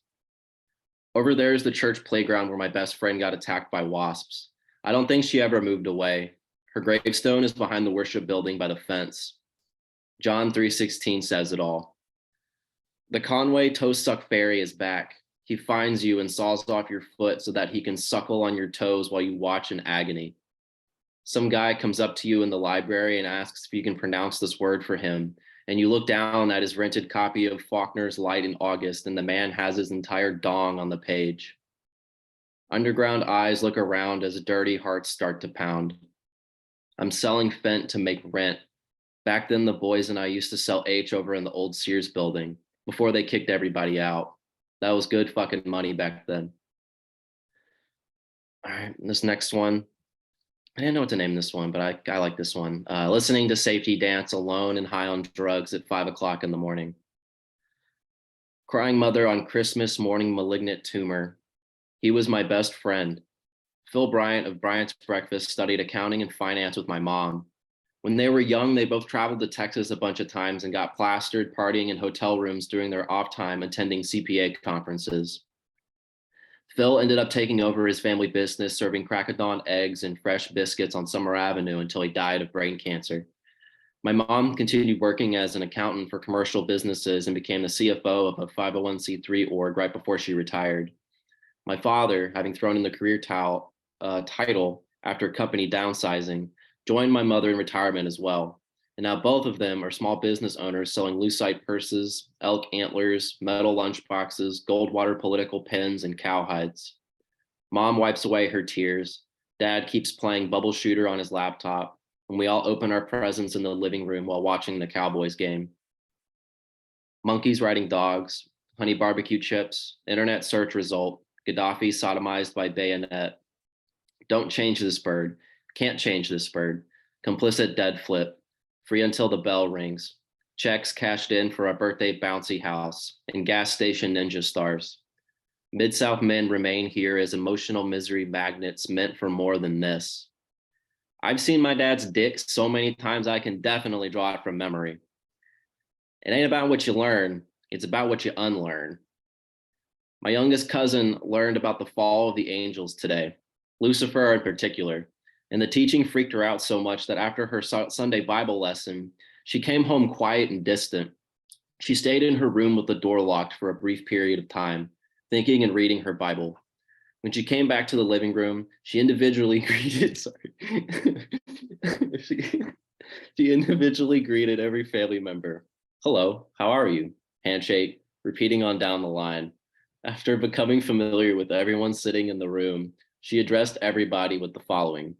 Over there is the church playground where my best friend got attacked by wasps. I don't think she ever moved away. Her gravestone is behind the worship building by the fence. John 3:16 says it all. The Conway toe suck fairy is back. He finds you and saws off your foot so that he can suckle on your toes while you watch in agony. Some guy comes up to you in the library and asks if you can pronounce this word for him, and you look down at his rented copy of Faulkner's Light in August, and the man has his entire dong on the page. Underground eyes look around as dirty hearts start to pound. I'm selling Fent to make rent. Back then, the boys and I used to sell H over in the old Sears building before they kicked everybody out. That was good fucking money back then. All right, this next one. I didn't know what to name this one, but I like this one. Listening to Safety dance alone and high on drugs at 5 o'clock in the morning. Crying mother on Christmas morning, malignant tumor. He was my best friend. Phil Bryant of Bryant's Breakfast studied accounting and finance with my mom. When they were young, they both traveled to Texas a bunch of times and got plastered partying in hotel rooms during their off time attending CPA conferences. Phil ended up taking over his family business, serving crack of dawn eggs and fresh biscuits on Summer Avenue until he died of brain cancer. My mom continued working as an accountant for commercial businesses and became the CFO of a 501c3 org right before she retired. My father, having thrown in the career title after company downsizing, joined my mother in retirement as well. And now both of them are small business owners selling lucite purses, elk antlers, metal lunchboxes, Goldwater political pens, and cowhides. Mom wipes away her tears. Dad keeps playing bubble shooter on his laptop, and we all open our presents in the living room while watching the Cowboys game. Monkeys riding dogs, honey barbecue chips, internet search result, Gaddafi sodomized by bayonet. Don't change this bird. Can't change this bird. Complicit dead flip. Free until the bell rings. Checks cashed in for a birthday bouncy house and gas station ninja stars. Mid-South men remain here as emotional misery magnets meant for more than this. I've seen my dad's dick so many times I can definitely draw it from memory. It ain't about what you learn, it's about what you unlearn. My youngest cousin learned about the fall of the angels today, Lucifer in particular, and the teaching freaked her out so much that after her Sunday Bible lesson, she came home quiet and distant. She stayed in her room with the door locked for a brief period of time, thinking and reading her Bible. When she came back to the living room, she individually greeted, she individually greeted every family member. Hello, how are you? Handshake, repeating on down the line. After becoming familiar with everyone sitting in the room, she addressed everybody with the following.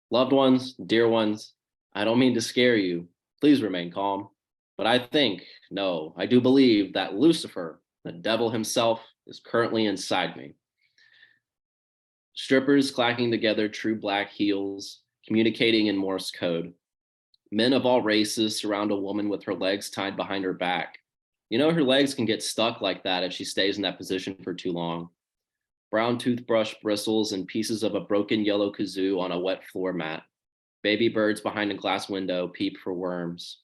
Loved ones, dear ones, I don't mean to scare you. Please remain calm. But I think, no, I do believe that Lucifer, the devil himself, is currently inside me. Strippers clacking together true black heels, communicating in Morse code. Men of all races surround a woman with her legs tied behind her back. You know, her legs can get stuck like that if she stays in that position for too long. Brown toothbrush bristles and pieces of a broken yellow kazoo on a wet floor mat. Baby birds behind a glass window peep for worms.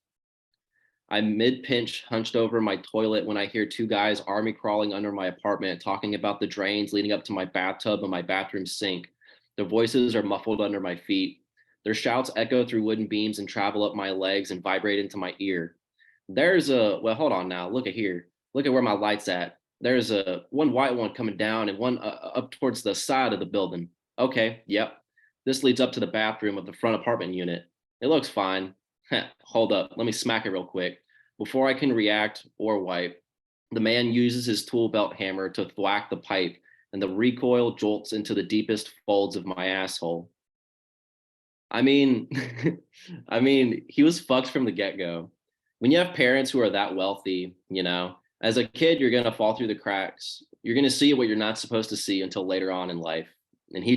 I'm mid-pinch, hunched over my toilet when I hear two guys army crawling under my apartment, talking about the drains leading up to my bathtub and my bathroom sink. Their voices are muffled under my feet. Their shouts echo through wooden beams and travel up my legs and vibrate into my ear. Well, hold on now, look at here. Look at where my light's at. There's one white one coming down and one up towards the side of the building. Okay, yep. This leads up to the bathroom of the front apartment unit. It looks fine. Hold up, let me smack it real quick. Before I can react or wipe, the man uses his tool belt hammer to thwack the pipe, and the recoil jolts into the deepest folds of my asshole. I mean, he was fucked from the get-go. When you have parents who are that wealthy, you know, as a kid, you're gonna fall through the cracks. You're gonna see what you're not supposed to see until later on in life. And he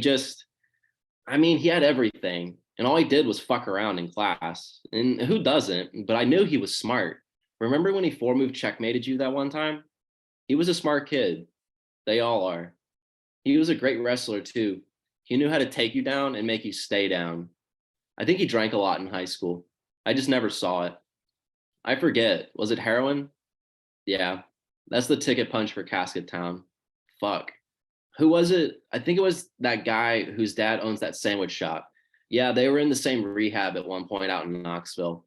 had everything. And all he did was fuck around in class. And who doesn't? But I knew he was smart. Remember when he 4-move checkmated you that one time? He was a smart kid. They all are. He was a great wrestler too. He knew how to take you down and make you stay down. I think he drank a lot in high school. I just never saw it. I forget. Was it heroin? Yeah, that's the ticket punch for Casket Town. Fuck. Who was it? I think it was that guy whose dad owns that sandwich shop. Yeah, they were in the same rehab at one point out in Knoxville.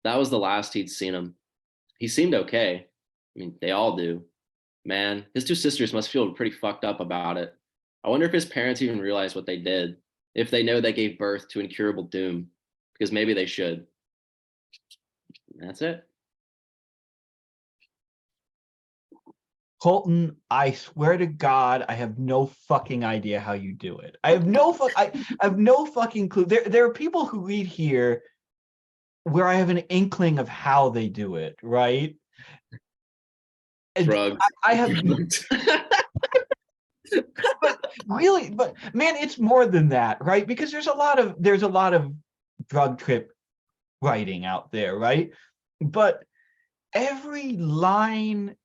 That was the last he'd seen him. He seemed okay. I mean, they all do. Man, his two sisters must feel pretty fucked up about it. I wonder if his parents even realize what they did, if they know they gave birth to incurable doom, because maybe they should. That's it. Colton, I swear to God, I have no fucking idea how you do it. I have no fucking clue. There are people who read here where I have an inkling of how they do it, right? And Drugs. I have but man, it's more than that, right? Because there's a lot of drug trip writing out there, right? But every line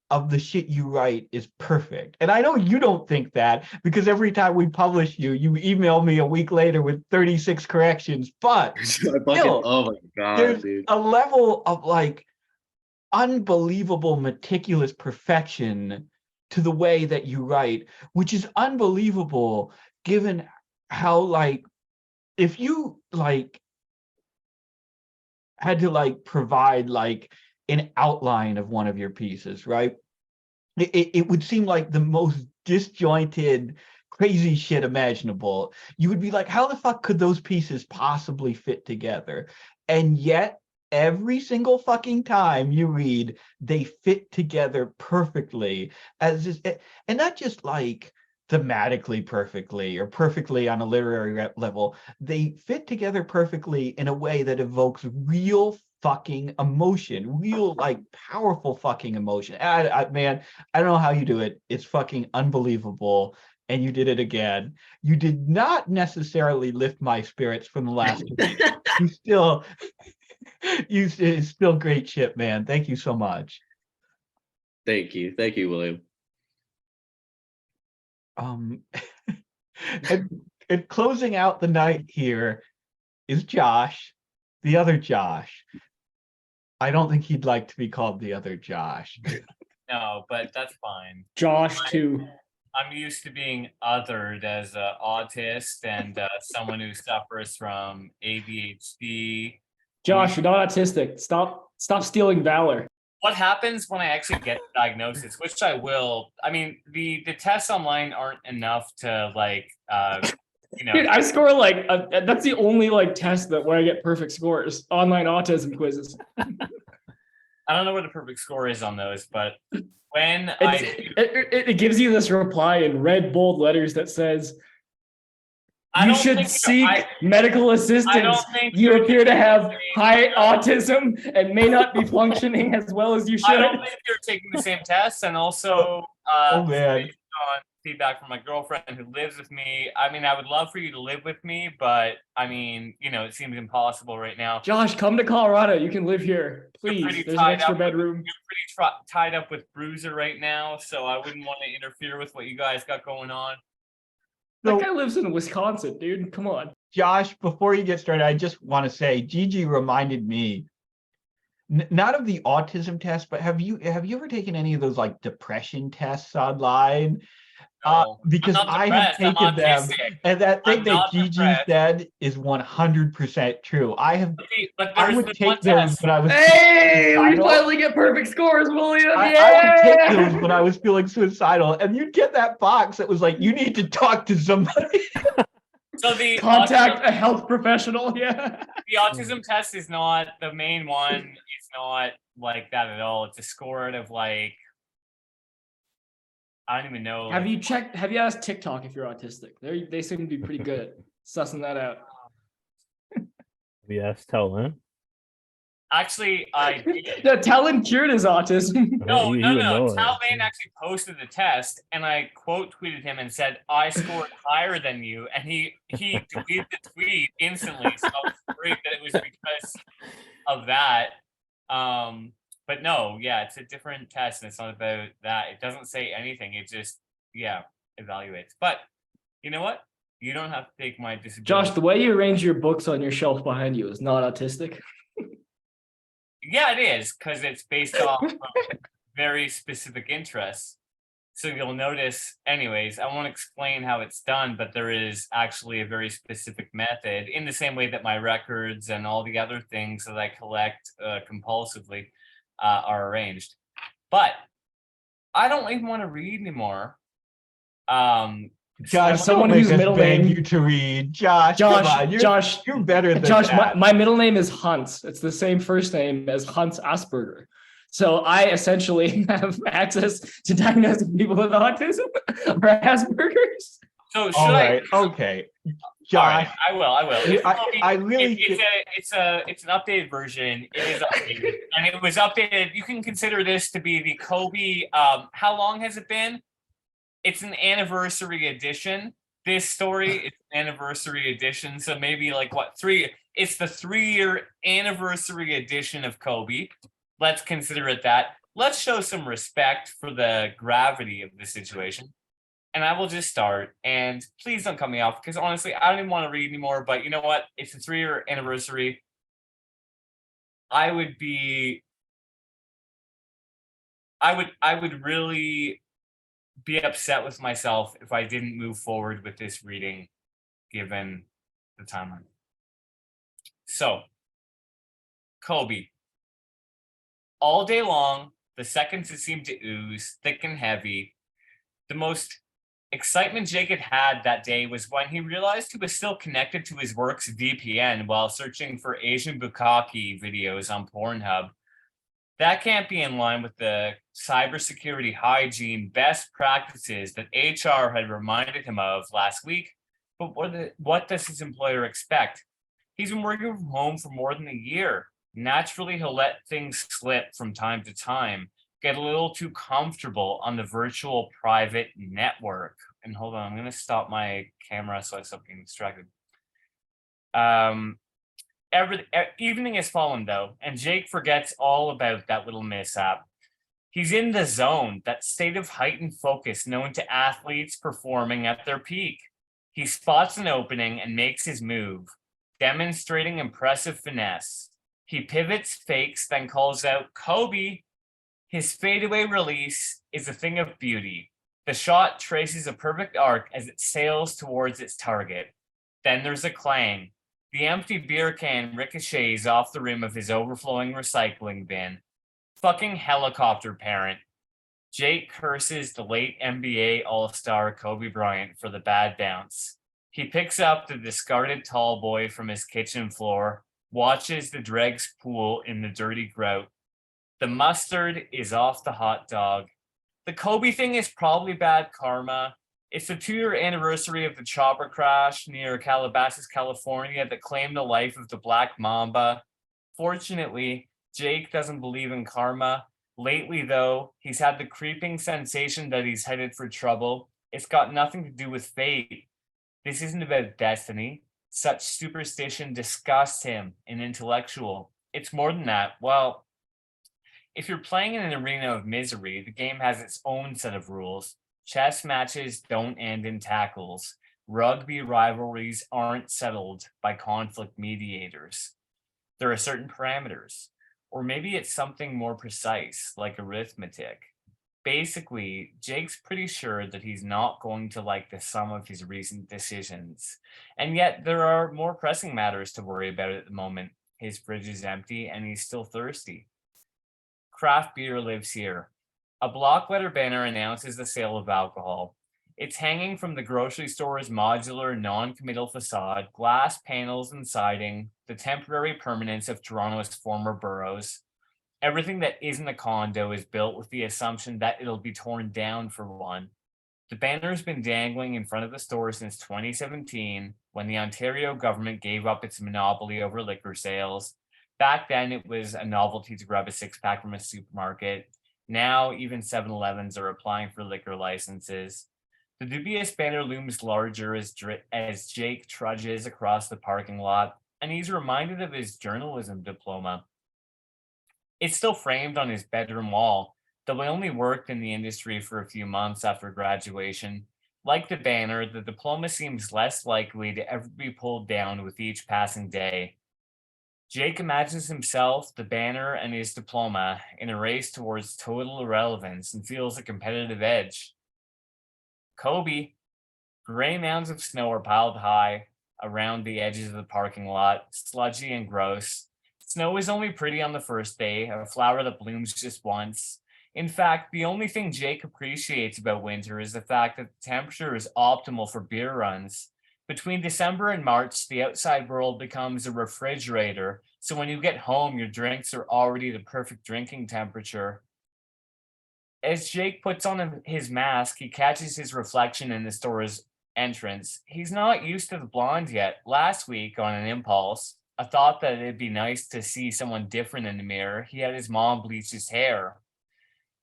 of the shit you write is perfect. And I know you don't think that, because every time we publish you email me a week later with 36 corrections, but still, Oh my god, there's dude. a level of like unbelievable meticulous perfection to the way that you write, which is unbelievable given how, like, if you like had to like provide like an outline of one of your pieces, right? It would seem like the most disjointed, crazy shit imaginable. You would be like, how the fuck could those pieces possibly fit together? And yet, every single fucking time you read, they fit together perfectly, and not just like thematically perfectly or perfectly on a literary level. They fit together perfectly in a way that evokes real fucking emotion, real like powerful fucking emotion. Man, I don't know how you do it. It's fucking unbelievable. And you did it again. You did not necessarily lift my spirits from the last week. It's still great shit, man. Thank you so much. Thank you, William. And closing out the night here is Josh, the other Josh. I don't think he'd like to be called the other Josh. No, but that's fine. Josh too. I'm used to being othered as an autist and someone who suffers from ADHD. Josh, you're not autistic. Stop stealing valor. What happens when I actually get the diagnosis, which I will? I mean, the tests online aren't enough to like, Dude, I score like that's the only like test that where I get perfect scores. Online autism quizzes. I don't know what a perfect score is on those, but when it gives you this reply in red bold letters that says, you should seek medical assistance. You appear to have high autism and may not be functioning as well as you should. I don't think you're taking the same tests, and also based on feedback from my girlfriend who lives with me. I mean, I would love for you to live with me, but I mean, it seems impossible right now. Josh, come to Colorado. You can live here, please. There's an extra bedroom. You're pretty tied up with Bruiser right now, so I wouldn't want to interfere with what you guys got going on. That guy lives in Wisconsin, dude. Come on. Josh, before you get started, I just want to say, Gigi reminded me, not of the autism test, but have you ever taken any of those like depression tests online? No, because I have taken them, and that thing that Gigi said is 100% true. I would take those when I was. Hey, we finally get perfect scores, William. I would take those when I was feeling suicidal, and you'd get that box that was like, "You need to talk to somebody." So the contact a health professional. Yeah. The autism test is not the main one. It's not like that at all. It's a score out of like. I don't even know. Have you asked TikTok if you're autistic? They seem to be pretty good at sussing that out. Yes, Talon. Actually, I did. No, Talon cured his autism. No. Talon actually posted the test, and I quote tweeted him and said, "I scored higher than you," and he deleted the tweet instantly. So I was worried that it was because of that. But no, yeah, it's a different test, and it's not about that. It doesn't say anything. It just, evaluates. But you know what? You don't have to take my disability. Josh, the way you arrange your books on your shelf behind you is not autistic. Yeah, it is, because it's based off of very specific interests. So you'll notice, anyways, I won't explain how it's done, but there is actually a very specific method in the same way that my records and all the other things that I collect compulsively are arranged. But I don't even want to read anymore. Josh, someone whose middle name you to read. Josh, you're better than Josh, that. my middle name is Hans. It's the same first name as Hans Asperger. So I essentially have access to diagnosing people with autism or Asperger's. So should All I? right, okay. All right, Josh, I will. It's I really it's an updated version. It is updated, and it was updated. You can consider this to be the Kobe. How long has it been? It's an anniversary edition. This story is an anniversary edition, so maybe like what 3? It's the 3-year anniversary edition of Kobe. Let's consider it that. Let's show some respect for the gravity of the situation. And I will just start. And please don't cut me off because honestly, I don't even want to read anymore. But you know what? It's a 3-year anniversary. I would really be upset with myself if I didn't move forward with this reading, given the timeline. So, Kobe. All day long, the seconds that seemed to ooze, thick and heavy. The most excitement Jake had that day was when he realized he was still connected to his work's VPN while searching for Asian bukkake videos on Pornhub. That can't be in line with the cybersecurity hygiene best practices that HR had reminded him of last week. But what does his employer expect? He's been working from home for more than a year. Naturally, he'll let things slip from time to time, get a little too comfortable on the virtual private network. And hold on, I'm going to stop my camera so I stop getting distracted. Evening has fallen though, and Jake forgets all about that little mishap. He's in the zone, that state of heightened focus known to athletes performing at their peak. He spots an opening and makes his move, demonstrating impressive finesse. He pivots, fakes, then calls out, "Kobe!" His fadeaway release is a thing of beauty. The shot traces a perfect arc as it sails towards its target. Then there's a clang. The empty beer can ricochets off the rim of his overflowing recycling bin. Fucking helicopter parent. Jake curses the late NBA All-Star Kobe Bryant for the bad bounce. He picks up the discarded tall boy from his kitchen floor, watches the dregs pool in the dirty grout. The mustard is off the hot dog. The Kobe thing is probably bad karma. It's the 2-year anniversary of the chopper crash near Calabasas, California that claimed the life of the Black Mamba. Fortunately, Jake doesn't believe in karma. Lately, though, he's had the creeping sensation that he's headed for trouble. It's got nothing to do with fate. This isn't about destiny. Such superstition disgusts him, an intellectual. It's more than that. Well, if you're playing in an arena of misery, the game has its own set of rules. Chess matches don't end in tackles. Rugby rivalries aren't settled by conflict mediators. There are certain parameters, or maybe it's something more precise, like arithmetic. Basically, Jake's pretty sure that he's not going to like the sum of his recent decisions. And yet there are more pressing matters to worry about at the moment. His fridge is empty and he's still thirsty. Craft beer lives here. A block letter banner announces the sale of alcohol. It's hanging from the grocery store's modular, non-committal facade, glass panels and siding, the temporary permanence of Toronto's former boroughs. Everything that isn't a condo is built with the assumption that it'll be torn down for one. The banner's been dangling in front of the store since 2017, when the Ontario government gave up its monopoly over liquor sales. Back then, it was a novelty to grab a 6-pack from a supermarket. Now, even 7-Elevens are applying for liquor licenses. The dubious banner looms larger as Jake trudges across the parking lot, and he's reminded of his journalism diploma. It's still framed on his bedroom wall, though he only worked in the industry for a few months after graduation. Like the banner, the diploma seems less likely to ever be pulled down with each passing day. Jake imagines himself, the banner, and his diploma in a race towards total irrelevance and feels a competitive edge. Kobe. Gray mounds of snow are piled high around the edges of the parking lot, sludgy and gross. Snow is only pretty on the first day, a flower that blooms just once. In fact, the only thing Jake appreciates about winter is the fact that the temperature is optimal for beer runs. Between December and March, the outside world becomes a refrigerator. So when you get home, your drinks are already the perfect drinking temperature. As Jake puts on his mask, he catches his reflection in the store's entrance. He's not used to the blonde yet. Last week, on an impulse, a thought that it'd be nice to see someone different in the mirror, he had his mom bleach his hair.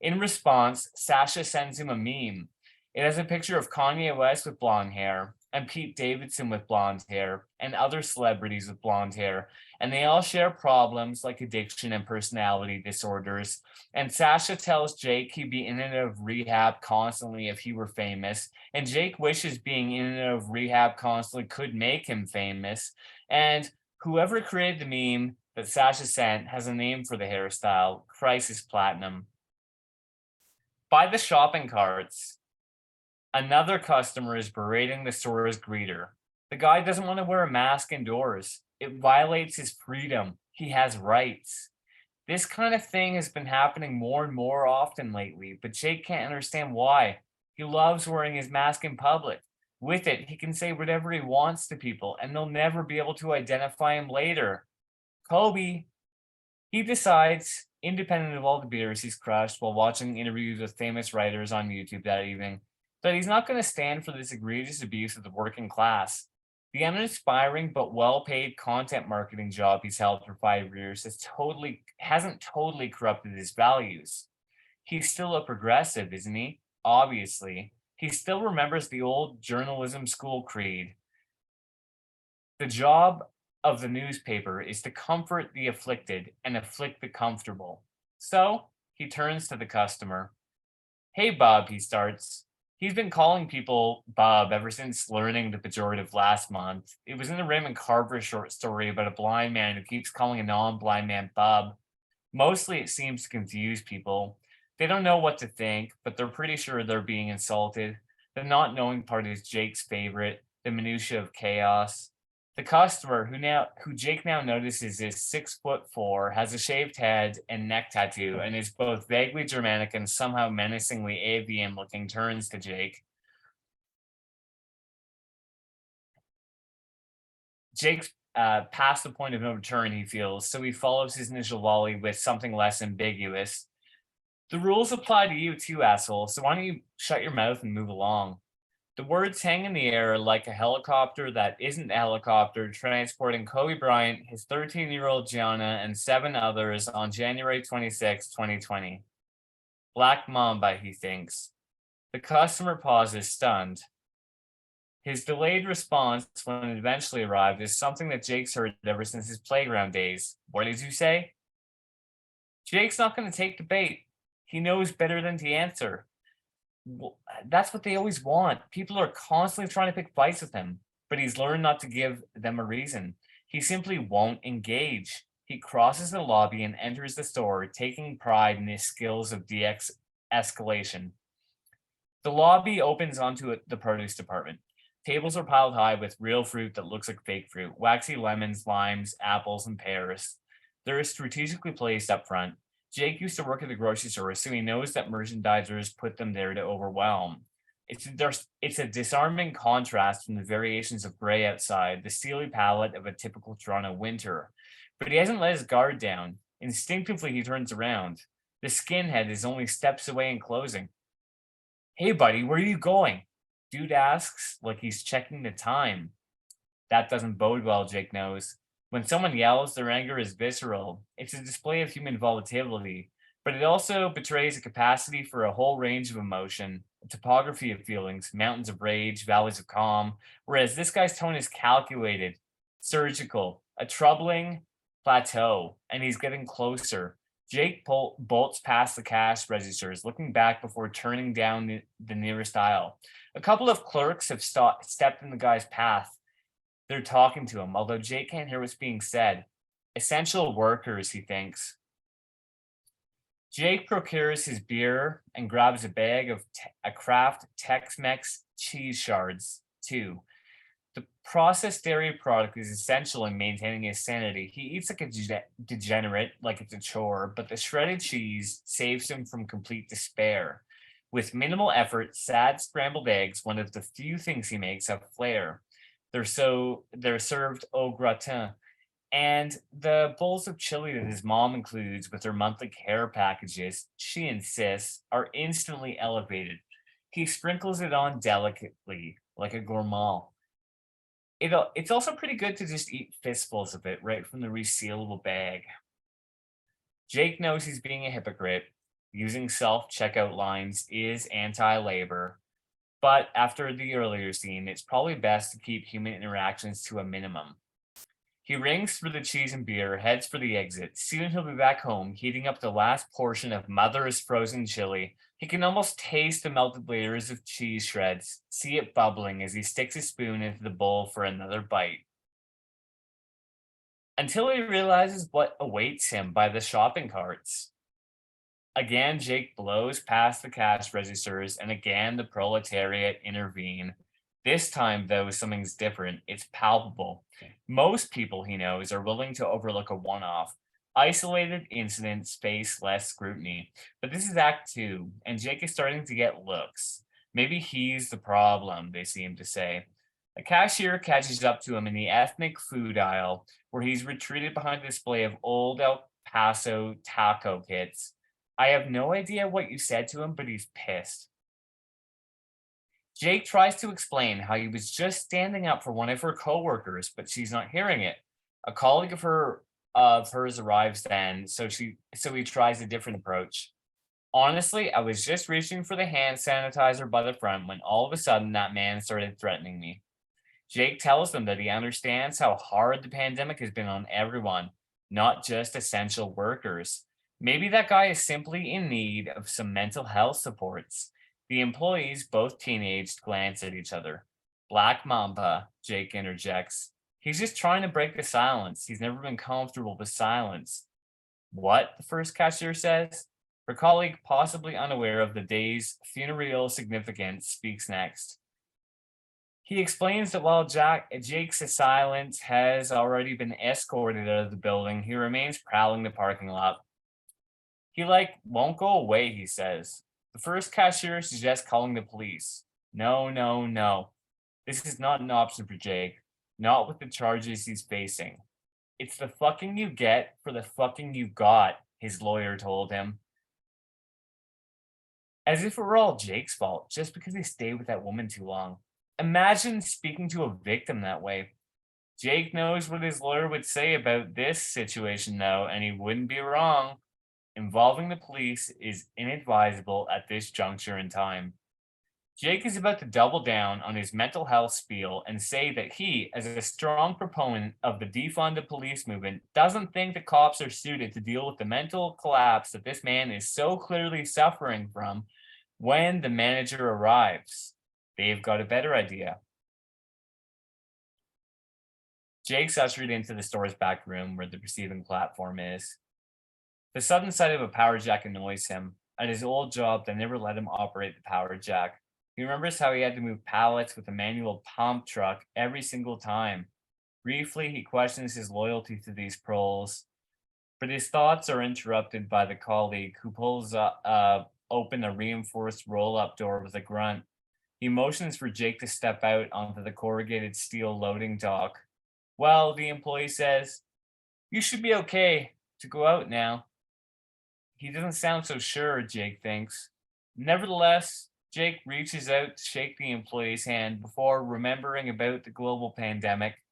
In response, Sasha sends him a meme. It has a picture of Kanye West with blonde hair, and Pete Davidson with blonde hair, and other celebrities with blonde hair, and they all share problems like addiction and personality disorders. And Sasha tells Jake he'd be in and out of rehab constantly if he were famous, and Jake wishes being in and out of rehab constantly could make him famous. And whoever created the meme that Sasha sent has a name for the hairstyle: Crisis Platinum. By the shopping carts, another customer is berating the store's greeter. The guy doesn't want to wear a mask indoors. It violates his freedom. He has rights. This kind of thing has been happening more and more often lately, but Jake can't understand why. He loves wearing his mask in public. With it, he can say whatever he wants to people, and they'll never be able to identify him later. Kobe, he decides, independent of all the beers he's crushed while watching interviews with famous writers on YouTube that evening, that he's not going to stand for this egregious abuse of the working class. The uninspiring but well-paid content marketing job he's held for 5 years hasn't totally corrupted his values. He's still a progressive, isn't he? Obviously. He still remembers the old journalism school creed. The job of the newspaper is to comfort the afflicted and afflict the comfortable. So he turns to the customer. Hey, Bob, he starts. He's been calling people Bob ever since learning the pejorative last month. It was in the Raymond Carver short story about a blind man who keeps calling a non-blind man Bob. Mostly it seems to confuse people. They don't know what to think, but they're pretty sure they're being insulted. The not knowing part is Jake's favorite, the minutia of chaos. The customer, who Jake now notices is 6'4", has a shaved head and neck tattoo, and is both vaguely Germanic and somehow menacingly avian looking, turns to Jake. Jake's past the point of no return, he feels, so he follows his initial volley with something less ambiguous. The rules apply to you too, asshole, so why don't you shut your mouth and move along? The words hang in the air like a helicopter that isn't a helicopter, transporting Kobe Bryant, his 13-year-old Gianna, and 7 others on January 26, 2020. Black Mamba, he thinks. The customer pauses, stunned. His delayed response when it eventually arrived is something that Jake's heard ever since his playground days. What did you say? Jake's not going to take the bait. He knows better than to answer. Well, that's what they always want. People are constantly trying to pick fights with him, but he's learned not to give them a reason. He simply won't engage. He crosses the lobby and enters the store, taking pride in his skills of de-escalation. The lobby opens onto the produce department. Tables are piled high with real fruit that looks like fake fruit, waxy lemons, limes, apples, and pears. They're strategically placed up front. Jake used to work at the grocery store, so he knows that merchandisers put them there to overwhelm. It's a disarming contrast from the variations of gray outside, the steely palette of a typical Toronto winter. But he hasn't let his guard down. Instinctively, he turns around. The skinhead is only steps away in closing. Hey, buddy, where are you going? Dude asks, like he's checking the time. That doesn't bode well, Jake knows. When someone yells, their anger is visceral. It's a display of human volatility, but it also betrays a capacity for a whole range of emotion, a topography of feelings, mountains of rage, valleys of calm, whereas this guy's tone is calculated, surgical, a troubling plateau, and he's getting closer. Jake bolts past the cash registers, looking back before turning down the nearest aisle. A couple of clerks have stepped in the guy's path. They're talking to him, although Jake can't hear what's being said. Essential workers, he thinks. Jake procures his beer and grabs a bag of a Kraft Tex-Mex cheese shards, too. The processed dairy product is essential in maintaining his sanity. He eats like a degenerate, like it's a chore, but the shredded cheese saves him from complete despair. With minimal effort, sad scrambled eggs, one of the few things he makes, have flair. They're served au gratin, and the bowls of chili that his mom includes with her monthly care packages, she insists, are instantly elevated. He sprinkles it on delicately, like a gourmand. It's also pretty good to just eat fistfuls of it right from the resealable bag. Jake knows he's being a hypocrite. Using self checkout lines is anti labor. But after the earlier scene, it's probably best to keep human interactions to a minimum. He rings for the cheese and beer, heads for the exit. Soon he'll be back home, heating up the last portion of Mother's frozen chili. He can almost taste the melted layers of cheese shreds, see it bubbling as he sticks his spoon into the bowl for another bite. Until he realizes what awaits him by the shopping carts. Again, Jake blows past the cash registers, and again, the proletariat intervene. This time, though, something's different. It's palpable. Most people he knows are willing to overlook a one-off. Isolated incidents face less scrutiny. But this is Act 2, and Jake is starting to get looks. Maybe he's the problem, they seem to say. A cashier catches up to him in the ethnic food aisle, where he's retreated behind a display of old El Paso taco kits. I have no idea what you said to him, but he's pissed. Jake tries to explain how he was just standing up for one of her coworkers, but she's not hearing it. A colleague of hers arrives then, so he tries a different approach. Honestly, I was just reaching for the hand sanitizer by the front when all of a sudden that man started threatening me. Jake tells them that he understands how hard the pandemic has been on everyone, not just essential workers. Maybe that guy is simply in need of some mental health supports. The employees, both teenaged, glance at each other. Black Mamba, Jake interjects. He's just trying to break the silence. He's never been comfortable with silence. What? The first cashier says. Her colleague, possibly unaware of the day's funereal significance, speaks next. He explains that while Jake's silence has already been escorted out of the building, he remains prowling the parking lot. He won't go away, he says. The first cashier suggests calling the police. No, no, no. This is not an option for Jake. Not with the charges he's facing. It's the fucking you get for the fucking you got, his lawyer told him. As if it were all Jake's fault, just because he stayed with that woman too long. Imagine speaking to a victim that way. Jake knows what his lawyer would say about this situation, though, and he wouldn't be wrong. Involving the police is inadvisable at this juncture in time. Jake is about to double down on his mental health spiel and say that he, as a strong proponent of the defund the police movement, doesn't think the cops are suited to deal with the mental collapse that this man is so clearly suffering from when the manager arrives. They've got a better idea. Jake's ushered into the store's back room where the receiving platform is. The sudden sight of a power jack annoys him. At his old job, they never let him operate the power jack. He remembers how he had to move pallets with a manual pump truck every single time. Briefly, he questions his loyalty to these proles, but his thoughts are interrupted by the colleague who pulls open a reinforced roll-up door with a grunt. He motions for Jake to step out onto the corrugated steel loading dock. Well, the employee says, "You should be okay to go out now." He doesn't sound so sure, Jake thinks. Nevertheless, Jake reaches out to shake the employee's hand before remembering about the global pandemic.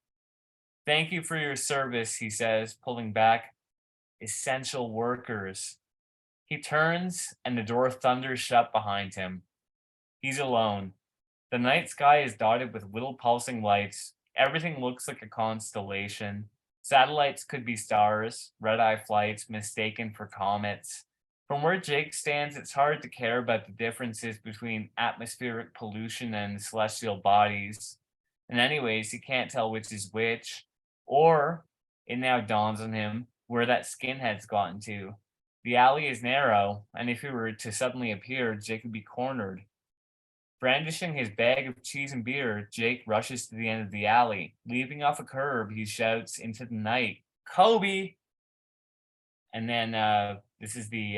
"Thank you for your service," he says, pulling back. "Essential workers." He turns and the door thunders shut behind him. He's alone. The night sky is dotted with little pulsing lights. Everything looks like a constellation. Satellites could be stars, red-eye flights mistaken for comets. From where Jake stands, it's hard to care about the differences between atmospheric pollution and celestial bodies. And anyways, he can't tell which is which. Or, it now dawns on him, where that skinhead's gotten to. The alley is narrow, and if he were to suddenly appear, Jake would be cornered. Brandishing his bag of cheese and beer, Jake rushes to the end of the alley. Leaping off a curb, he shouts into the night, "Kobe!" And then this is the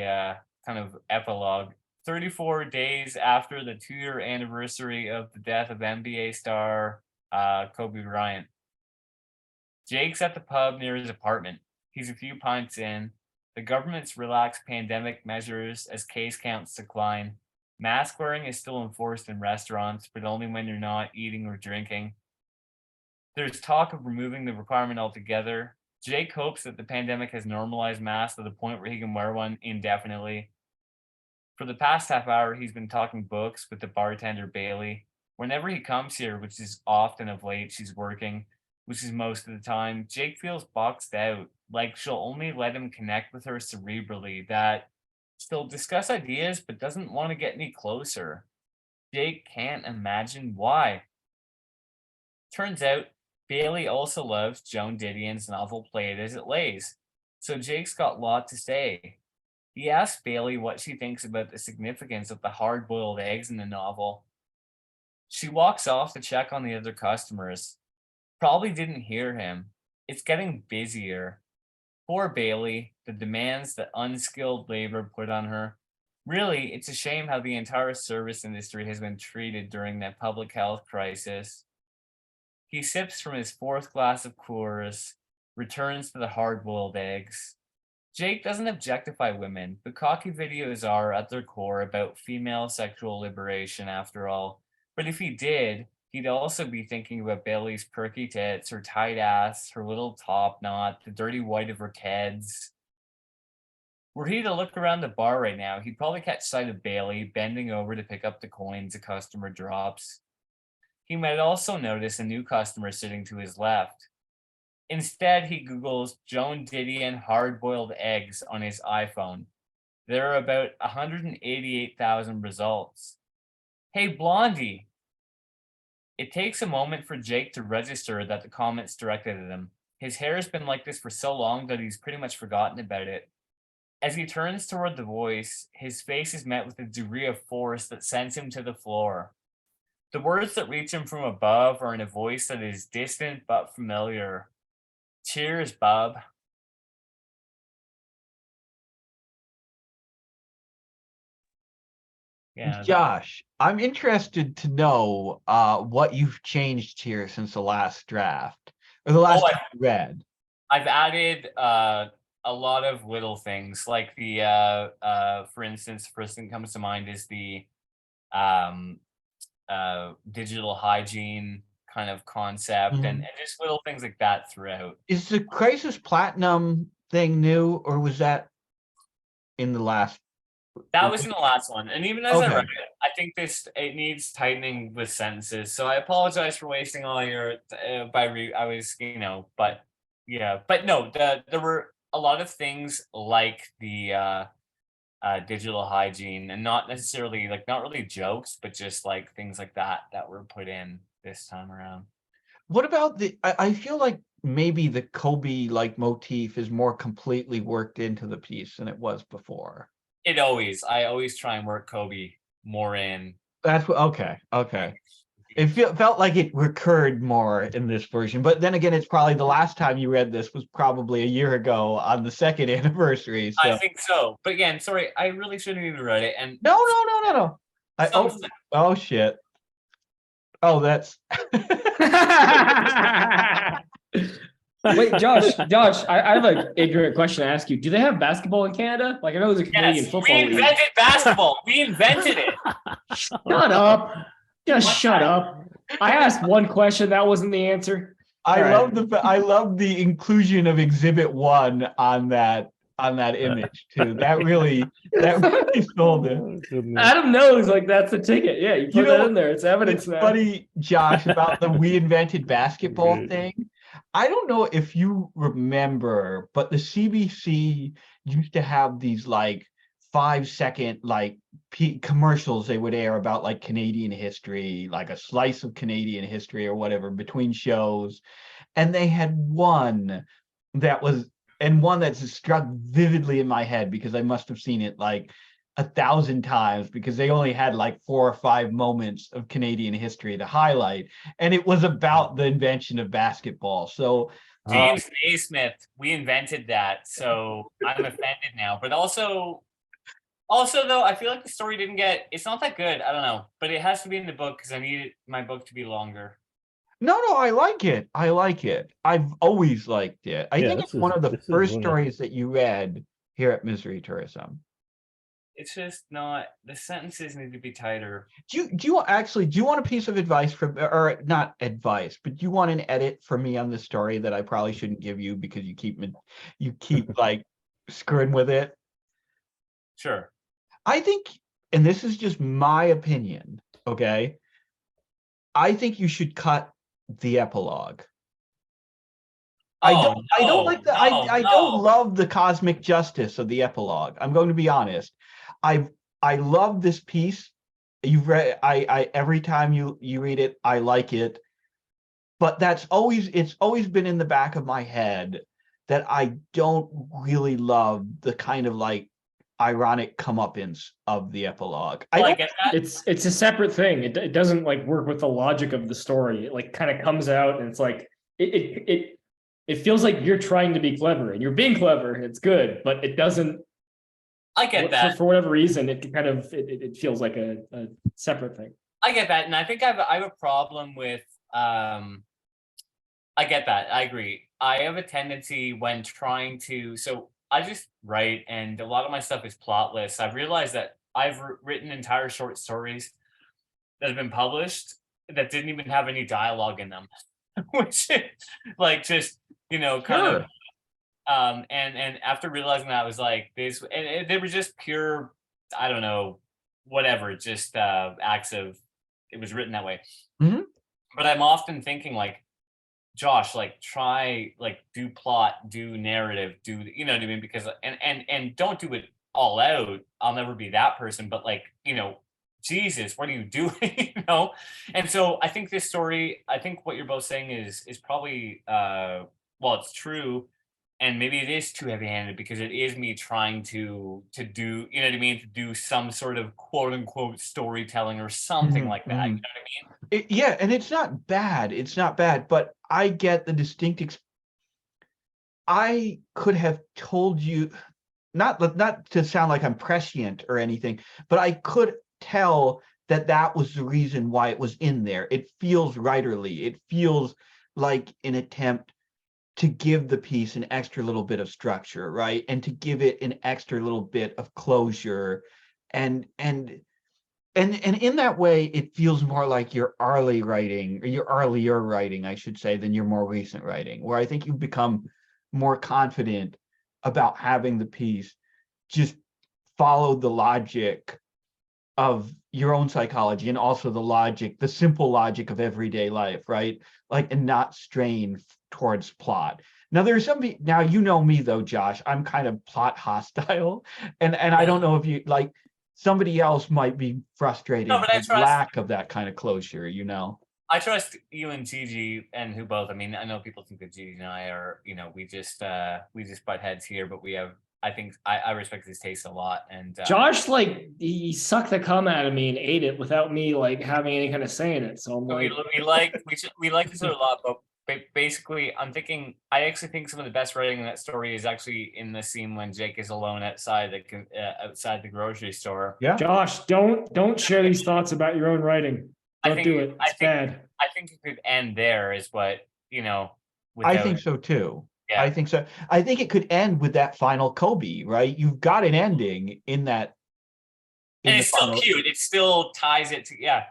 kind of epilogue. 34 days after the 2-year anniversary of the death of NBA star Kobe Bryant. Jake's at the pub near his apartment. He's a few pints in. The government's relaxed pandemic measures as case counts decline. Mask wearing is still enforced in restaurants, but only when you're not eating or drinking. There's talk of removing the requirement altogether. Jake hopes that the pandemic has normalized masks to the point where he can wear one indefinitely. For the past half hour, he's been talking books with the bartender Bailey. Whenever he comes here, which is often of late, she's working, which is most of the time, Jake feels boxed out, like she'll only let him connect with her cerebrally, that she'll discuss ideas but doesn't want to get any closer. Jake can't imagine why. Turns out, Bailey also loves Joan Didion's novel Play It As It Lays, so Jake's got a lot to say. He asks Bailey what she thinks about the significance of the hard-boiled eggs in the novel. She walks off to check on the other customers. Probably didn't hear him. It's getting busier. Poor Bailey, the demands that unskilled labor put on her. Really, it's a shame how the entire service industry has been treated during that public health crisis. He sips from his fourth glass of Coors, returns to the hard-boiled eggs. Jake doesn't objectify women, but cocky videos are, at their core, about female sexual liberation after all. But if he did, he'd also be thinking about Bailey's perky tits, her tight ass, her little top knot, the dirty white of her keds. Were he to look around the bar right now, he'd probably catch sight of Bailey bending over to pick up the coins a customer drops. He might also notice a new customer sitting to his left. Instead, he Googles Joan Didion hard-boiled eggs on his iPhone. There are about 188,000 results. Hey, Blondie! It takes a moment for Jake to register that the comment's directed at him. His hair has been like this for so long that he's pretty much forgotten about it. As he turns toward the voice, his face is met with a degree of force that sends him to the floor. The words that reach him from above are in a voice that is distant but familiar. Cheers, bub. Yeah. Josh, I'm interested to know what you've changed here since the last draft or the last time you read. I've added a lot of little things, like the for instance, first thing that comes to mind is the digital hygiene kind of concept, and just little things like that throughout. Is the Crisis Platinum thing new, or was that in the last? That was in the last one, and even as I Okay. read it, I think it needs tightening with sentences. So I apologize for wasting all your but yeah, but no, there were a lot of things like the digital hygiene, and not necessarily not really jokes, but just like things like that were put in this time around. What about I feel like maybe the Kobe motif is more completely worked into the piece than it was before. I always try and work Kobe more in. That's what, okay. It felt like it recurred more in this version, but then again, it's probably the last time you read this was probably a year ago on the second anniversary. So. I think so, but again, sorry, I really shouldn't even read it. And no. Oh shit. Oh, that's. Wait, Josh, I have an ignorant question to ask you. Do they have basketball in Canada? Like, I know there's a Canadian football we league. invented basketball. We invented it. Shut up. Just shut up. I asked one question. That wasn't the answer. I love the inclusion of Exhibit 1 on that image too. That really sold it. Adam knows, that's a ticket. Yeah, you put that in there. It's evidence. It's funny, Josh, about the we invented basketball thing. I don't know if you remember, but the CBC used to have these 5-second commercials they would air about Canadian history, like a slice of Canadian history or whatever between shows. And they had one that's struck vividly in my head because I must have seen it 1,000 times because they only had 4 or 5 moments of Canadian history to highlight. And it was about the invention of basketball. So James Naismith, we invented that. So I'm offended now. But also though, I feel like the story it's not that good. I don't know, but it has to be in the book because I need my book to be longer. No, I like it. I like it. I've always liked it. I Yeah, think this it's one is- of the this is first one of- stories that you read here at Misery Tourism. It's just not, the sentences need to be tighter. Do you want a piece of advice from, or not advice, but do you want an edit from me on this story that I probably shouldn't give you because you keep like screwing with it? Sure. I think, and this is just my opinion, okay? I think you should cut the epilogue. I don't like the I don't love the cosmic justice of the epilogue. I'm going to be honest. I love this piece. You've read I every time you read it, I like it. But it's always been in the back of my head that I don't really love the kind of like ironic comeuppance of the epilogue. Well, I get that. It's a separate thing. It doesn't like work with the logic of the story. It like kind of comes out and it's like it feels like you're trying to be clever and you're being clever. It's good, but it doesn't. I get that. For whatever reason, it kind of it feels like a separate thing. I get that, and I think I have a problem with. I get that. I agree. I have a tendency when trying to. So I just write, and a lot of my stuff is plotless. I've realized that I've written entire short stories that have been published that didn't even have any dialogue in them, which is like just kind of. And after realizing that, I was like, this, and they were just pure, I don't know, whatever, just acts of, it was written that way. Mhm. But I'm often thinking like, Josh, like try, like do plot, do narrative, do, you know what I mean? Because, and don't do it all out. I'll never be that person, but like, Jesus, what are you doing? And so I think this story, I think what you're both saying is probably, well, it's true. And maybe it is too heavy-handed because it is me trying to do, you know what I mean, to do some sort of quote unquote storytelling or something like that. You know what I mean? Yeah, and it's not bad. It's not bad, but I get the distinct. I could have told you, not to sound like I'm prescient or anything, but I could tell that was the reason why it was in there. It feels writerly. It feels like an attempt to give the piece an extra little bit of structure, right? And to give it an extra little bit of closure. And in that way, it feels more like your earlier writing, I should say, than your more recent writing, where I think you've become more confident about having the piece just follow the logic of your own psychology and also the simple logic of everyday life, right? Like, and not strain towards plot. Now there's somebody, now you know me though, Josh, I'm kind of plot hostile, and I don't know if you like, somebody else might be frustrated with lack of that kind of closure, I trust you and Gigi, and who both, I mean, I know people think that Gigi and I are, we just butt heads here, but we have, I think I respect his taste a lot. And Josh, like, he sucked the cum out of me and ate it without me like having any kind of say in it. So I'm like, we like this a lot, but basically, I actually think some of the best writing in that story is actually in the scene when Jake is alone outside the grocery store. Yeah, Josh, don't share these thoughts about your own writing. Don't do it. It's bad. I think it could end there, is what I think so too. Yeah. I think so. I think it could end with that final Kobe, right? You've got an ending in that. And it's still cute. It still ties it to, yeah.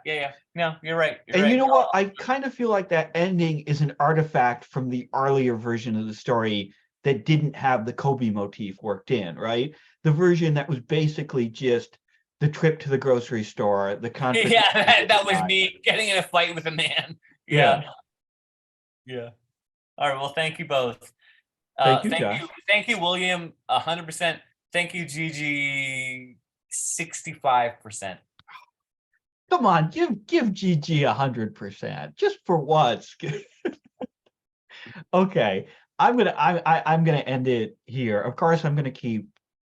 No, you're right. And you know what? I kind of feel like that ending is an artifact from the earlier version of the story that didn't have the Kobe motif worked in, right? The version that was basically just the trip to the grocery store, the conflict. Yeah, that was me getting in a fight with a man. Yeah. All right. Well, thank you both. Thank you, Josh. Thank you, William. 100%. Thank you, Gigi. 65%. Come on, give Gigi 100%, just for once. Okay, I'm gonna end it here. Of course, I'm gonna keep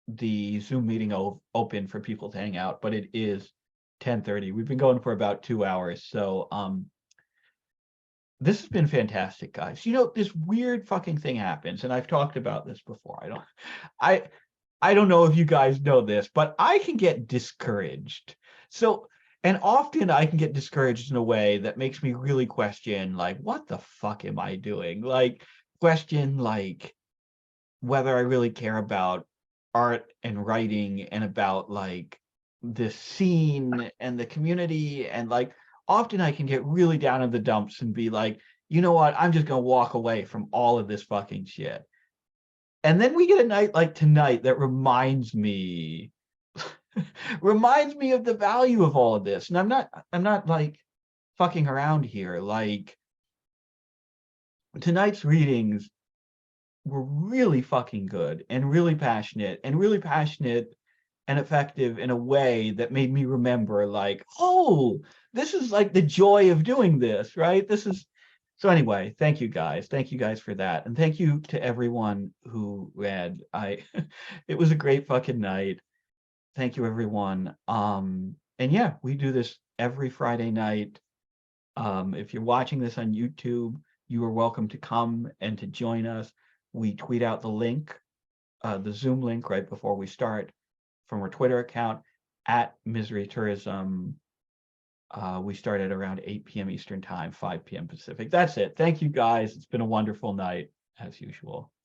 the Zoom meeting open for people to hang out, but it is 10:30. We've been going for about 2 hours, so this has been fantastic, guys. This weird fucking thing happens, and I've talked about this before. I don't know if you guys know this, but I can get discouraged. So, And often I can get discouraged in a way that makes me really question, like, what the fuck am I doing? Like, question, like, whether I really care about art and writing and about, like, the scene and the community. And, like, often I can get really down in the dumps and be like, you know what? I'm just going to walk away from all of this fucking shit. And then we get a night like tonight that reminds me of the value of all of this. And I'm not like fucking around here. Like, tonight's readings were really fucking good and really passionate and effective in a way that made me remember, like, oh, this is like the joy of doing this, right? So anyway, thank you guys. Thank you guys for that. And thank you to everyone who read. It was a great fucking night. Thank you, everyone. And yeah, we do this every Friday night. If you're watching this on YouTube, you are welcome to come and to join us. We tweet out the link, the Zoom link right before we start from our Twitter account at Misery Tourism. We start at around 8 p.m. Eastern time, 5 p.m. Pacific. That's it. Thank you guys. It's been a wonderful night as usual.